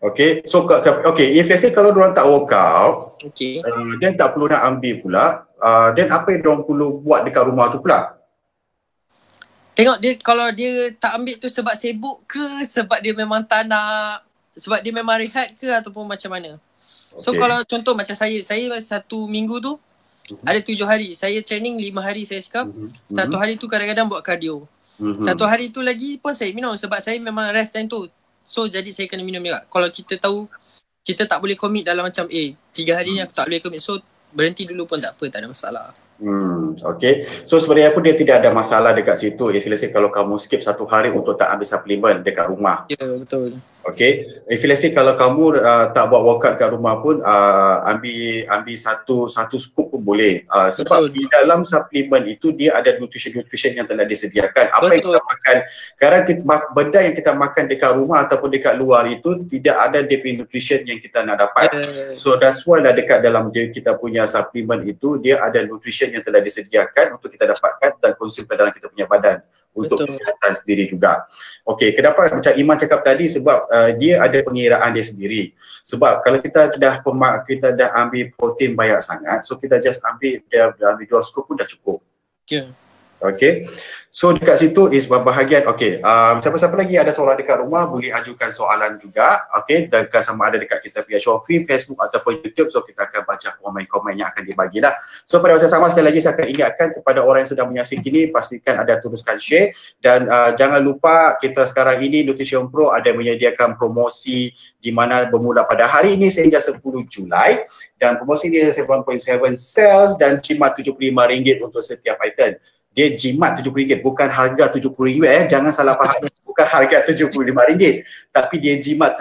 Okay. So okay, if let's say kalau diorang tak workout, Okay. then tak perlu nak ambil pula, then apa yang diorang perlu buat dekat rumah tu pula? Tengok dia, kalau dia tak ambil tu sebab sibuk ke, sebab dia memang tak nak, sebab dia memang rehat ke, ataupun macam mana. So kalau contoh macam saya 1 minggu tu ada 7 hari. Saya training 5 hari saya cakap. 1 hari tu kadang-kadang buat cardio. 1 hari tu lagi pun saya minum sebab saya memang rest time tu. So jadi saya kena minum juga. Kalau kita tahu kita tak boleh commit dalam macam 3 hari ni aku tak boleh commit. So berhenti dulu pun tak apa, tak ada masalah. Okay. So sebenarnya pun dia tidak ada masalah dekat situ. If let's say kalau kamu skip 1 hari untuk tak ambil suplemen dekat rumah. Ya, betul. Okay. If let's say kalau kamu tak buat workout kat rumah pun, ambil satu scoop pun boleh. Sebab di dalam suplemen itu dia ada nutrition yang telah disediakan. Apa yang kita makan, kadang benda yang kita makan dekat rumah ataupun dekat luar itu tidak ada DP nutrition yang kita nak dapat. So that's why lah dekat dalam kita punya suplemen itu dia ada nutrition yang telah disediakan untuk kita dapatkan dan konsum dalam kita punya badan untuk kesihatan sendiri juga. Okey, kenapa macam Iman cakap tadi, sebab dia ada pengiraan dia sendiri. Sebab kalau kita dah ambil protein banyak sangat, so kita just ambil 2 scoop pun dah cukup. Okay. So dekat situ is bahagian. Okay, siapa-siapa lagi ada soalan dekat rumah boleh ajukan soalan juga. Okay, dekat sama ada dekat kita punya Shopee, Facebook ataupun YouTube. So kita akan baca komen-komen yang akan dibagi lah. So pada masa sama sekali lagi saya akan ingatkan kepada orang yang sedang menyaksikan ini, pastikan ada teruskan share. Dan jangan lupa kita sekarang ini Nutrition Pro ada menyediakan promosi di mana bermula pada hari ini sehingga 10 Julai. Dan promosi ini 7.7 sales dan jimat RM75 untuk setiap item. Dia jimat RM70, bukan harga RM70 jangan salah faham. Bukan harga RM75, tapi dia jimat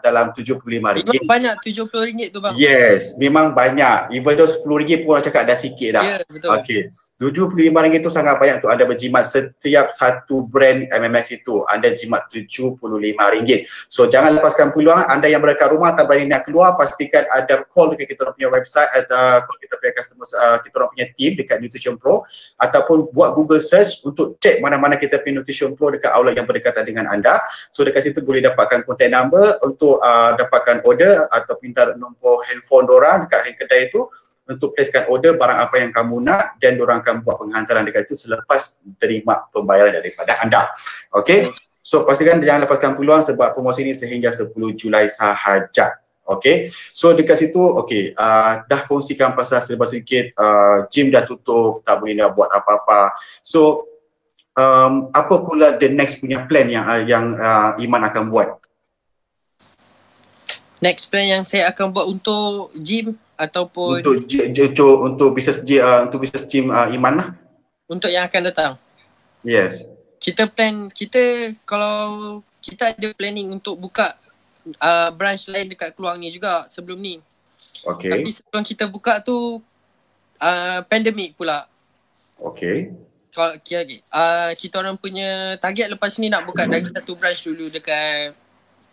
dalam RM75. Memang banyak RM70 tu bang. Yes, memang banyak. Even though RM10 pun orang cakap dah sikit dah. Ya, betul. Okay. RM75 tu sangat banyak untuk anda berjimat. Setiap satu brand MMX itu anda jimat RM75. So jangan lepaskan peluang. Anda yang berada kat rumah tak berani nak keluar, pastikan ada call dekat kita punya website atau call kita punya customer, kita punya team dekat Nutrition Pro, ataupun buat Google search untuk cek mana-mana kita punya Nutrition Pro dekat outlet yang berdekatan dengan anda. So dekat situ boleh dapatkan contact number untuk dapatkan order atau minta nombor handphone dorang dekat kedai itu untuk placekan order barang apa yang kamu nak, dan diorang akan buat penghantaran dekat itu selepas terima pembayaran daripada anda. Okay, so pastikan jangan lepaskan peluang sebab promosi ini sehingga 10 Julai sahaja. Okay, so dekat situ okay, dah kongsikan pasal sedikit gym dah tutup, tak boleh nak buat apa-apa. So apa pula the next punya plan yang Iman akan buat? Next plan yang saya akan buat untuk gym ataupun untuk bisnes gym Iman lah. Untuk yang akan datang. Yes. Kita kalau kita ada planning untuk buka branch lain dekat Keluang ni juga sebelum ni. Okay. Tapi sebelum kita buka tu pandemik pula. Okay. Kalau kita orang punya target lepas ni nak buka lagi satu branch dulu dekat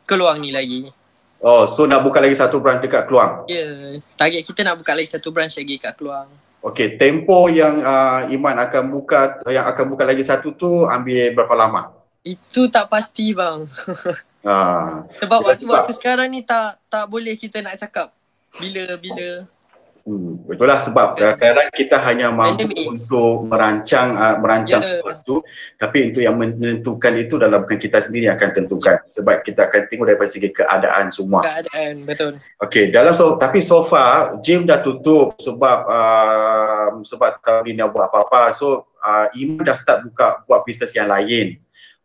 Keluang ni lagi. Oh, so nak buka lagi satu branch dekat Keluang? Ya, target kita nak buka lagi satu branch lagi kat Keluang. Okay, tempoh yang Iman akan buka lagi satu tu ambil berapa lama? Itu tak pasti bang. Sebab waktu sekarang ni tak boleh kita nak cakap bila. Betul lah, sebab kadang kita hanya mampu untuk merancang sesuatu, tapi itu yang menentukan itu adalah bukan kita sendiri yang akan tentukan, sebab kita akan tengok daripada segi keadaan semua. Keadaan, betul. Okey, tapi so far gym dah tutup sebab tak boleh nak buat apa-apa. So Iman dah start buat bisnes yang lain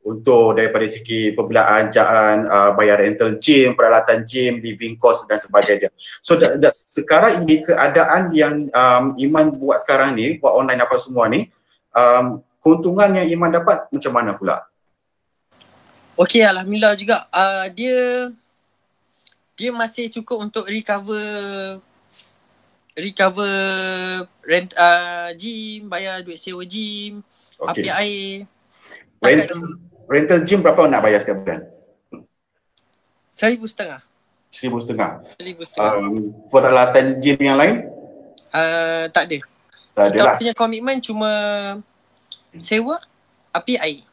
untuk daripada segi pembelanjaan, bayar rental gym, peralatan gym, living cost dan sebagainya. So sekarang ini keadaan yang Iman buat sekarang ni, buat online apa semua ni, keuntungan yang Iman dapat macam mana pula? Okey, alhamdulillah juga. Dia masih cukup untuk recover rent gym, bayar duit sewa gym, api air. rental gym berapa nak bayar setiap bulan? 1,500. 1,500. 1,500. Peralatan gym yang lain? Tak ada. Tak ada Kita lah. punya komitmen cuma sewa api air.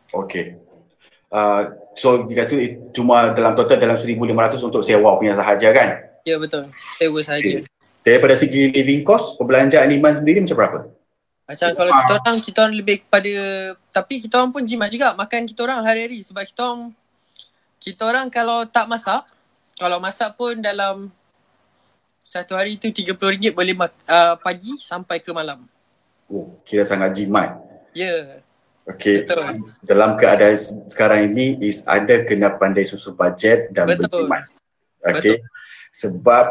Okay. So dia kata cuma dalam total dalam 1,500 untuk sewa punya sahaja kan? Ya betul. Sewa sahaja. Okay. Daripada segi living cost, perbelanjaan Iman sendiri macam berapa? Macam kalau kita orang lebih kepada, tapi kita orang pun jimat juga makan kita orang hari-hari sebab kita orang kalau tak masak, kalau masak pun dalam satu hari tu RM30 boleh pagi sampai ke malam. Oh, kira sangat jimat. Ya. Okay. Betul. Dalam keadaan sekarang ini ada kena pandai susun bajet dan berjimat. Okay. Betul. Sebab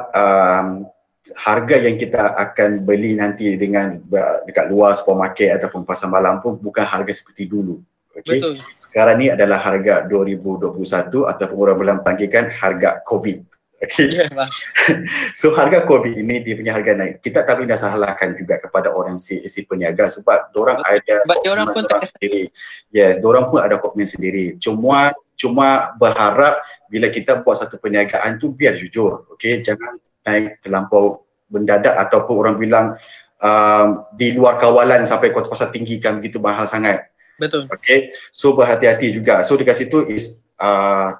harga yang kita akan beli nanti dengan dekat luar supermarket ataupun pasar malam pun bukan harga seperti dulu. Okay. Betul. Sekarang ni adalah harga 2021 ataupun orang bilang panggilkan harga COVID. Okay. Yeah, so harga COVID ini dia punya harga naik. Kita tak boleh salahkan juga kepada orang si peniaga sebab diorang ada diorang pun sendiri. Yes, diorang pun ada komitmen sendiri. Cuma berharap bila kita buat satu perniagaan tu biar jujur. Okay, jangan naik terlampau mendadak ataupun orang bilang di luar kawalan sampai kos-kosan tinggi kan begitu mahal sangat. Betul. Okay, so berhati-hati juga. So dekat situ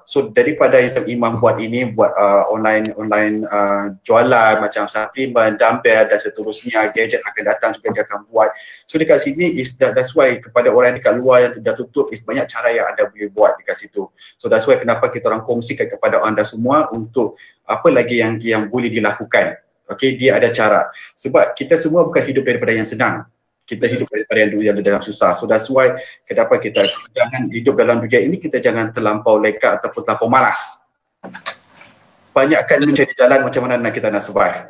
so daripada yang Imam buat ini, buat online jualan macam suplemen, dumbbell dan seterusnya, gadget akan datang juga dia akan buat. So dekat sini that's why kepada orang dekat luar yang dah tutup banyak cara yang anda boleh buat dekat situ. So that's why kenapa kita orang kongsikan kepada anda semua untuk apa lagi yang boleh dilakukan. Okay, dia ada cara. Sebab kita semua bukan hidup daripada yang senang. Kita hidup daripada yang dalam susah. So that's why kenapa kita jangan hidup dalam dunia ini, kita jangan terlampau leka ataupun terlampau malas. Banyakkan mencari jalan macam mana kita nak survive.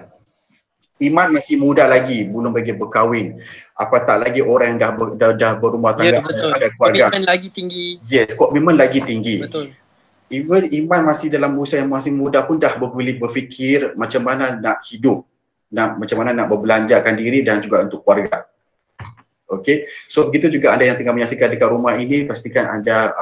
Iman masih muda lagi, belum lagi berkahwin. Apatah lagi orang yang dah berumah tangga, ada keluarga. Komitmen lagi tinggi. Yes, komitmen lagi tinggi. Betul. Even Iman masih dalam usia yang masih muda pun dah boleh berfikir macam mana nak hidup, macam mana nak berbelanjakan diri dan juga untuk keluarga. Okay, so begitu juga anda yang tengah menyaksikan dekat rumah ini, pastikan anda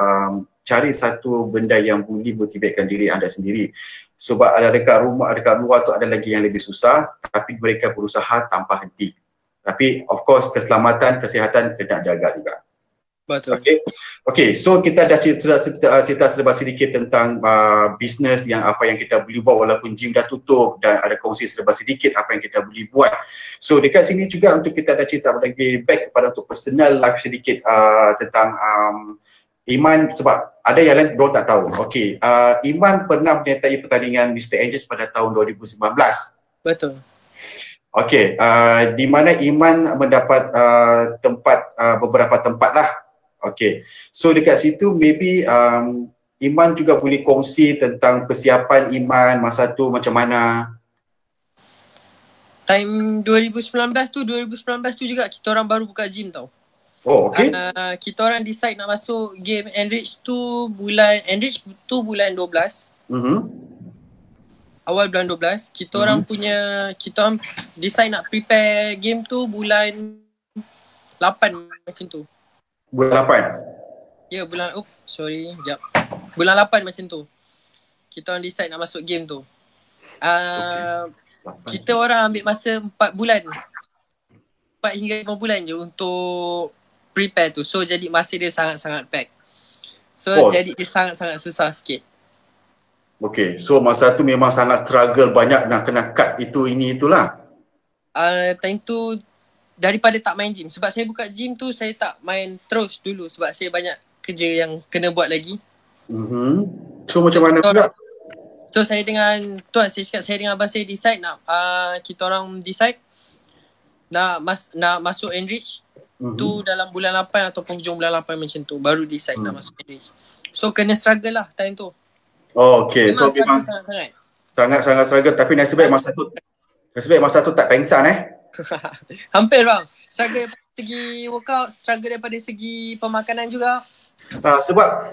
cari satu benda yang boleh motivatkan diri anda sendiri. Sebab ada dekat rumah, dekat luar tu ada lagi yang lebih susah, tapi mereka berusaha tanpa henti. Tapi of course keselamatan, kesihatan kena jaga juga. Betul. Okay, so kita dah cerita serba sedikit tentang bisnes apa yang kita boleh buat walaupun gym dah tutup, dan ada kongsi serba sedikit apa yang kita boleh buat. So dekat sini juga untuk kita dah cerita lagi back kepada untuk personal life sedikit tentang Iman, sebab ada yang lain belum tak tahu. Okay, Iman pernah menyertai pertandingan Mr. Angels pada tahun 2019. Betul. Okay, di mana Iman mendapat tempat, beberapa tempat lah. Okay, so dekat situ maybe Iman juga boleh kongsi tentang persiapan Iman masa tu macam mana. Time 2019 tu juga kita orang baru buka gym tau. Oh, okay. Kita orang decide nak masuk game Enrich tu bulan 12. Awal bulan 12, kita orang decide nak prepare game tu bulan 8 macam tu. Bulan 8? Ya, sekejap. Bulan 8 macam tu. Kita orang decide nak masuk game tu. Kita orang ambil masa 4 bulan. 4 hingga 5 bulan je untuk prepare tu. So jadi masa dia sangat-sangat pack. So jadi dia sangat-sangat susah sikit. Okay, so masa tu memang sangat struggle, banyak nak kena cut itulah. Time tu daripada tak main gym. Sebab saya buka gym tu saya tak main terus dulu sebab saya banyak kerja yang kena buat lagi. So macam mana pula? So saya dengan abang saya decide kita orang decide nak masuk Enrich tu dalam bulan 8 ataupun hujung bulan 8 macam tu. Baru decide nak masuk Enrich. So kena struggle lah time tu. Oh, okay. So memang sangat-sangat struggle, tapi nasib baik masa tu tak pengsan Hampir bang. Struggle daripada segi workout, struggle daripada segi pemakanan juga.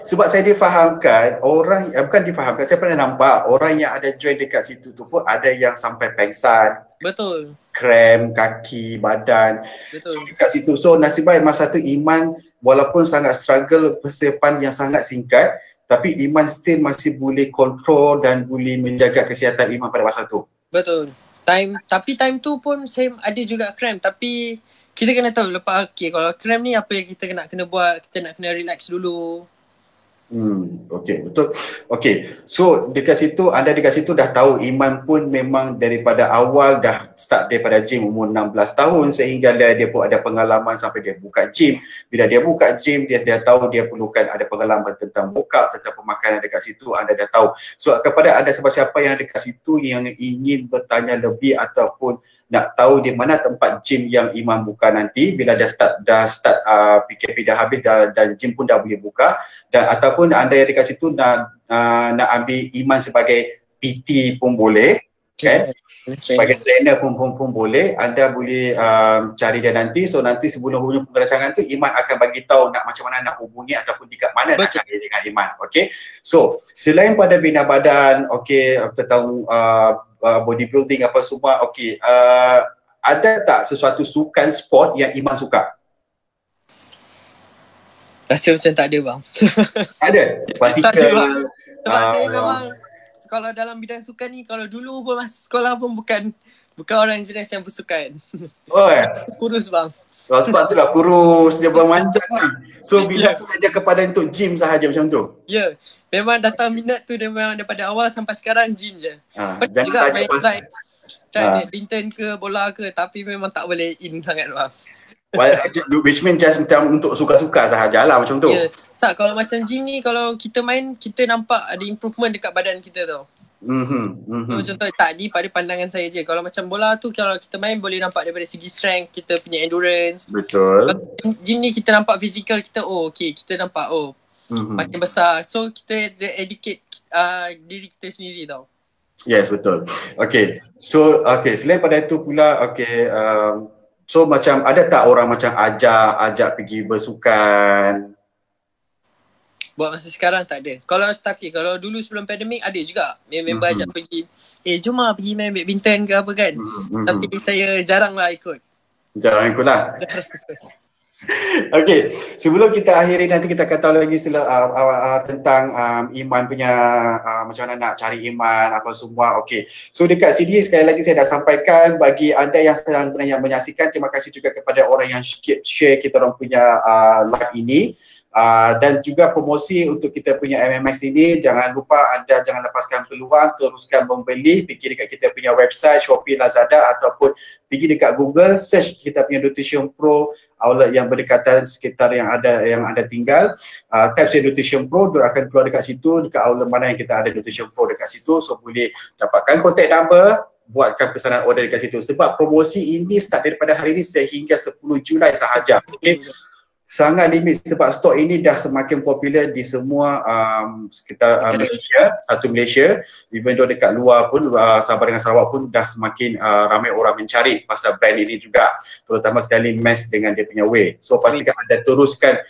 Sebab saya difahamkan orang, bukan difahamkan, saya pernah nampak orang yang ada join dekat situ tu pun ada yang sampai pengsan. Betul. Kram kaki, badan. Betul. So dekat situ, so nasib baik masa tu Iman walaupun sangat struggle persiapan yang sangat singkat, tapi Iman still masih boleh kontrol dan boleh menjaga kesihatan Iman pada masa tu. Betul. Time tu pun saya ada juga cramp, tapi kita kena tahu lepas kalau cramp ni apa yang kita kena buat, kita nak kena relax dulu. Okey, betul. Okey, so dekat situ, anda dekat situ dah tahu Iman pun memang daripada awal dah start daripada gym umur 16 tahun sehingga dia pun ada pengalaman sampai dia buka gym. Bila dia buka gym, dia tahu dia perlukan ada pengalaman tentang workout, tentang pemakanan dekat situ, anda dah tahu. So kepada ada siapa-siapa yang dekat situ yang ingin bertanya lebih ataupun nak tahu di mana tempat gym yang Iman buka nanti bila dah start PKP dah habis dan gym pun dah boleh buka, dan ataupun anda yang dekat situ nak ambil Iman sebagai PT pun boleh, kan? Sebagai trainer pun boleh, anda boleh cari dia nanti. So nanti sebelum hujung perancangan tu Iman akan bagi tahu nak macam mana nak hubungi ataupun dekat mana nak cari dengan Iman. Okey. So selain pada bina badan, okey, tentang bodybuilding apa semua, okey, ada tak sesuatu sukan sport yang Iman suka? Rasa macam tak ada bang. Ada? Basikal? Tak ada bang. Sebab saya memang kalau dalam bidang sukan ni, kalau dulu pun masa sekolah pun bukan orang jenis yang bersukan. Oh, kurus bang. Sebab tu lah kurus, dia bermanjang ni. So bila tu ada kepada untuk gym sahaja macam tu? Ya, memang datang minat tu dia memang daripada awal sampai sekarang gym je. Jangan juga main try badminton ke bola ke, tapi memang tak boleh in sangat bang. Which means just untuk suka-suka sahajalah macam tu. Ya, tak, kalau macam gym ni kalau kita main, kita nampak ada improvement dekat badan kita tau. So, contoh tadi pada pandangan saya je, kalau macam bola tu kalau kita main boleh nampak daripada segi strength, kita punya endurance. Betul. Kalau gym ni kita nampak fizikal kita, kita nampak makin besar. So kita educate diri kita sendiri tau. Yes, betul. Okay, so selain pada itu pula, so macam ada tak orang macam ajak pergi bersukan? Buat masa sekarang tak ada. Kalau dulu sebelum pandemik ada juga member ajak pergi, jom lah pergi main badminton ke apa kan. Tapi saya jarang lah ikut. Jarang ikut lah. Okay, sebelum kita akhiri nanti kita akan tahu lagi tentang Iman punya macam mana nak cari Iman apa semua. Okay, so dekat sini sekali lagi saya dah sampaikan bagi anda yang sedang menyaksikan, terima kasih juga kepada orang yang share kita orang punya live ini. Dan juga promosi untuk kita punya MMX ini, jangan lupa anda jangan lepaskan peluang, teruskan membeli, pergi dekat kita punya website Shopee, Lazada ataupun pergi dekat Google, search kita punya Nutrition Pro outlet yang berdekatan sekitar yang anda tinggal, type saya Nutrition Pro, dia akan keluar dekat situ, dekat outlet mana yang kita ada Nutrition Pro dekat situ. So boleh dapatkan contact number, buatkan pesanan order dekat situ, sebab promosi ini start daripada hari ini sehingga 10 Julai sahaja. Okay, sangat limit sebab stok ini dah semakin popular di semua sekitar Malaysia, satu Malaysia, even though dekat luar pun Sabah dengan Sarawak pun dah semakin ramai orang mencari pasal brand ini juga, terutama sekali MES dengan dia punya whey. So pastikan anda teruskan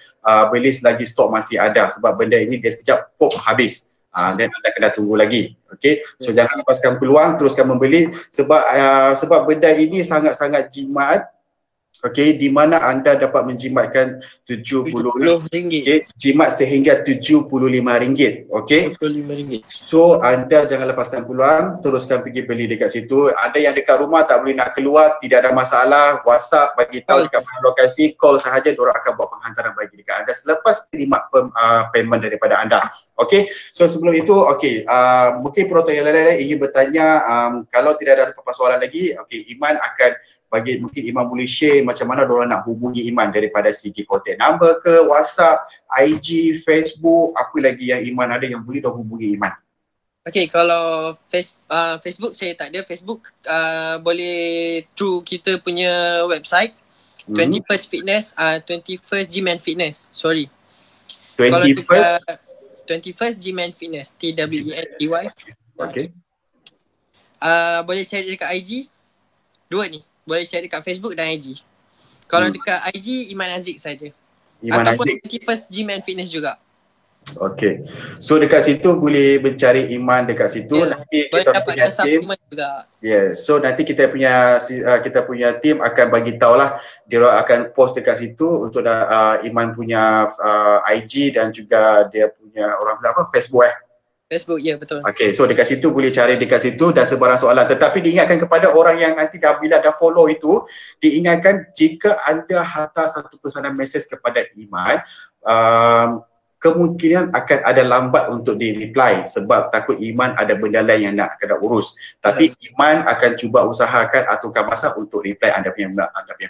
beli selagi stok masih ada, sebab benda ini dia sekejap habis. Dan anda kena tunggu lagi. Okay, so jangan lepaskan peluang, teruskan membeli sebab benda ini sangat-sangat jimat. Okay, di mana anda dapat menjimatkan 70 ringgit. Okay, jimat sehingga RM75. Okay, RM75. So anda jangan lepaskan peluang, teruskan pergi beli dekat situ. Anda yang dekat rumah tak boleh nak keluar, tidak ada masalah, WhatsApp bagi tahu dekat mana lokasi, call sahaja, diorang akan buat penghantaran bagi dekat anda selepas terima payment daripada anda. Okay, so sebelum itu, mungkin penonton yang lain-lain ingin bertanya, kalau tidak ada apa-apa soalan lagi, Iman akan mungkin Iman boleh share macam mana diorang nak hubungi Iman daripada segi contact number ke, WhatsApp, IG, Facebook, apa lagi yang Iman ada yang boleh diorang hubungi Iman? Okay, kalau Facebook saya tak ada. Facebook boleh through kita punya website 21st Fitness, 21st Gym and Fitness, 21st Gym and Fitness, TWENTY. Okay. Boleh cari dekat IG, dua ni. Boleh cari dekat Facebook dan IG. Kalau dekat IG, Iman Aziz saja. Iman ataupun Aziz. 21st Gym and Fitness juga. Okey. So dekat situ boleh mencari Iman dekat situ. Nanti Boleh kita punya dapatkan tim. supplement juga. Yes. So nanti kita punya tim akan bagi tahulah, dia orang akan post dekat situ untuk Iman punya IG dan juga dia punya orang bilang apa, Facebook Facebook, ya betul. Okay, so dekat situ boleh cari dekat situ dan sebarang soalan. Tetapi diingatkan kepada orang yang nanti bila dah follow itu, diingatkan jika anda hantar satu pesanan mesej kepada Iman, kemungkinan akan ada lambat untuk di-reply sebab takut Iman ada benda lain yang nak kena urus. Tapi Iman akan cuba usahakan aturkan masa untuk reply anda punya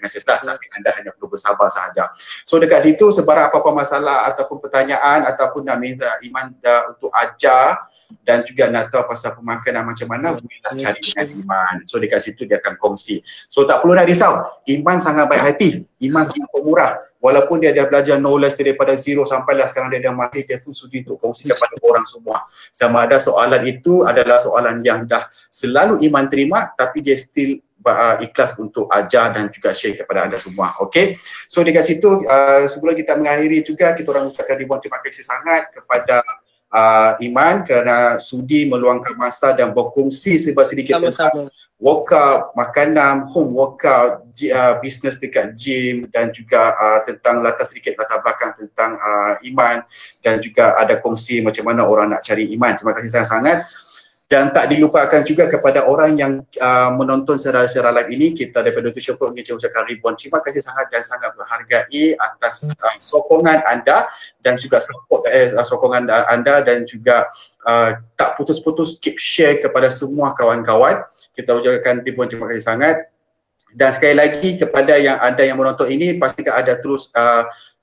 mesej lah. Tapi anda hanya perlu bersabar sahaja. So dekat situ sebarang apa-apa masalah ataupun pertanyaan ataupun nak minta Iman untuk ajar dan juga nak tahu pasal pemakanan macam mana, bolehlah cari dengan Iman. So dekat situ dia akan kongsi. So tak perlu nak risau. Iman sangat baik hati. Iman sangat pemurah. Walaupun dia dah belajar knowledge daripada zero sampailah sekarang dia dah mahir, dia pun sudi untuk kongsi kepada orang semua. Sama ada soalan itu adalah soalan yang dah selalu Iman terima, tapi dia still ikhlas untuk ajar dan juga share kepada anda semua. Okay, so dekat situ sebelum kita mengakhiri juga, kita orang ucapkan ribuan terima kasih sangat kepada Iman kerana sudi meluangkan masa dan berkongsi sedikit tentang workout, makanan, home workout, bisnes dekat gym dan juga tentang sedikit latar belakang tentang Iman dan juga ada kongsi macam mana orang nak cari Iman. Terima kasih sangat-sangat. Dan tak dilupakan juga kepada orang yang menonton secara live ini, kita daripada Nutrition Pro ingin ucapkan ribuan terima kasih sangat dan sangat berhargai atas sokongan anda dan juga support sokongan anda dan juga tak putus-putus keep share kepada semua kawan-kawan. Kita ucapkan ribuan terima kasih sangat. Dan sekali lagi kepada yang ada yang menonton ini, pastikan ada terus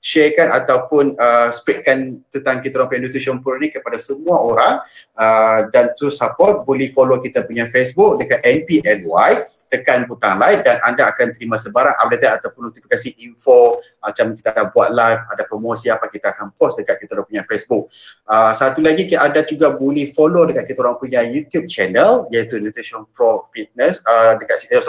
sharekan ataupun spreadkan tentang kita orang Nutrition Pro ni kepada semua orang dan terus support. Boleh follow kita punya Facebook dekat NPNY, tekan butang like dan anda akan terima sebarang update ataupun notifikasi info macam kita dah buat live, ada promosi apa, kita akan post dekat kita orang punya Facebook. Satu lagi, ada juga boleh follow dekat kita orang punya YouTube channel iaitu Nutrition Pro Fitness,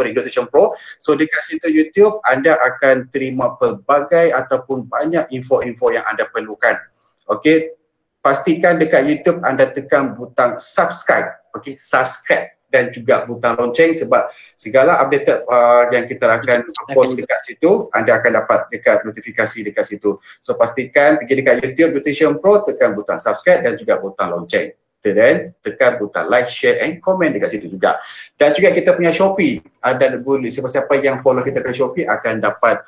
Nutrition Pro. So dekat situ YouTube anda akan terima pelbagai ataupun banyak info-info yang anda perlukan. Okey, pastikan dekat YouTube anda tekan butang subscribe. Okey, subscribe dan juga butang lonceng sebab segala update yang kita akan post dekat situ anda akan dapat dekat notifikasi dekat situ. So pastikan pergi dekat YouTube Nutrition Pro, tekan butang subscribe dan juga butang lonceng. Dan tekan butang like, share and comment dekat situ juga. Dan juga kita punya Shopee, dan boleh siapa-siapa yang follow kita ke Shopee akan dapat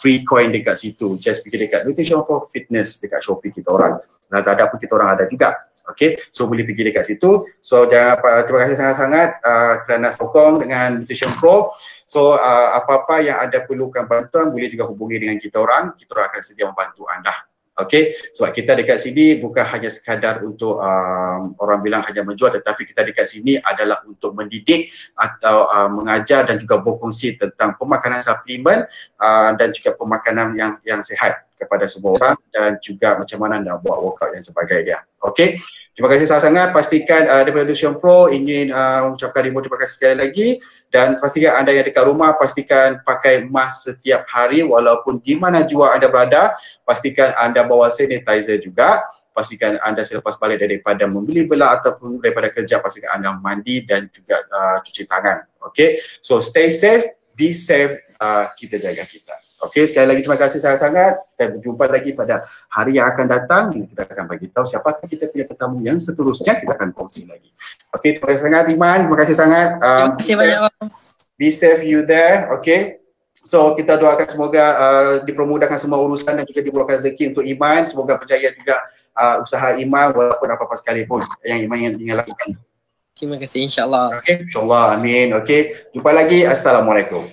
free coin dekat situ. Just pergi dekat Nutrition for Fitness dekat Shopee kita orang. Lazada pun kita orang ada juga. Okay, so boleh pergi dekat situ. So terima kasih sangat-sangat kerana sokong dengan Nutrition Pro. So apa-apa yang anda perlukan bantuan boleh juga hubungi dengan kita orang akan sedia membantu anda. Okay, sebab kita dekat sini bukan hanya sekadar untuk orang bilang hanya menjual, tetapi kita dekat sini adalah untuk mendidik atau mengajar dan juga berkongsi tentang pemakanan suplemen dan juga pemakanan yang sihat kepada semua orang dan juga macam mana nak buat workout yang sebagainya. Okay, terima kasih sangat-sangat. Pastikan daripada Nutrition Pro ingin ucapkan ribuan terima kasih sekali lagi dan pastikan anda yang dekat rumah pastikan pakai mask setiap hari walaupun di mana jua anda berada. Pastikan anda bawa sanitizer juga. Pastikan anda selepas balik daripada membeli belah ataupun daripada kerja, pastikan anda mandi dan juga cuci tangan. Okay, so stay safe, be safe, kita jaga kita. Okey, sekali lagi terima kasih sangat-sangat. Kita berjumpa lagi pada hari yang akan datang. Kita akan bagi tahu siapakah kita punya tetamu yang seterusnya, kita akan kongsi lagi. Okey, terima kasih sangat Iman, terima kasih sangat. Terima kasih banyak bang. Be safe you there, okey. So kita doakan semoga dipermudahkan semua urusan dan juga dimurahkan rezeki untuk Iman. Semoga berjaya juga usaha Iman walaupun apa-apa sekalipun yang Iman ingin lakukan. Terima kasih, insya-Allah. Okey, insya-Allah, amin. Okey, jumpa lagi. Assalamualaikum.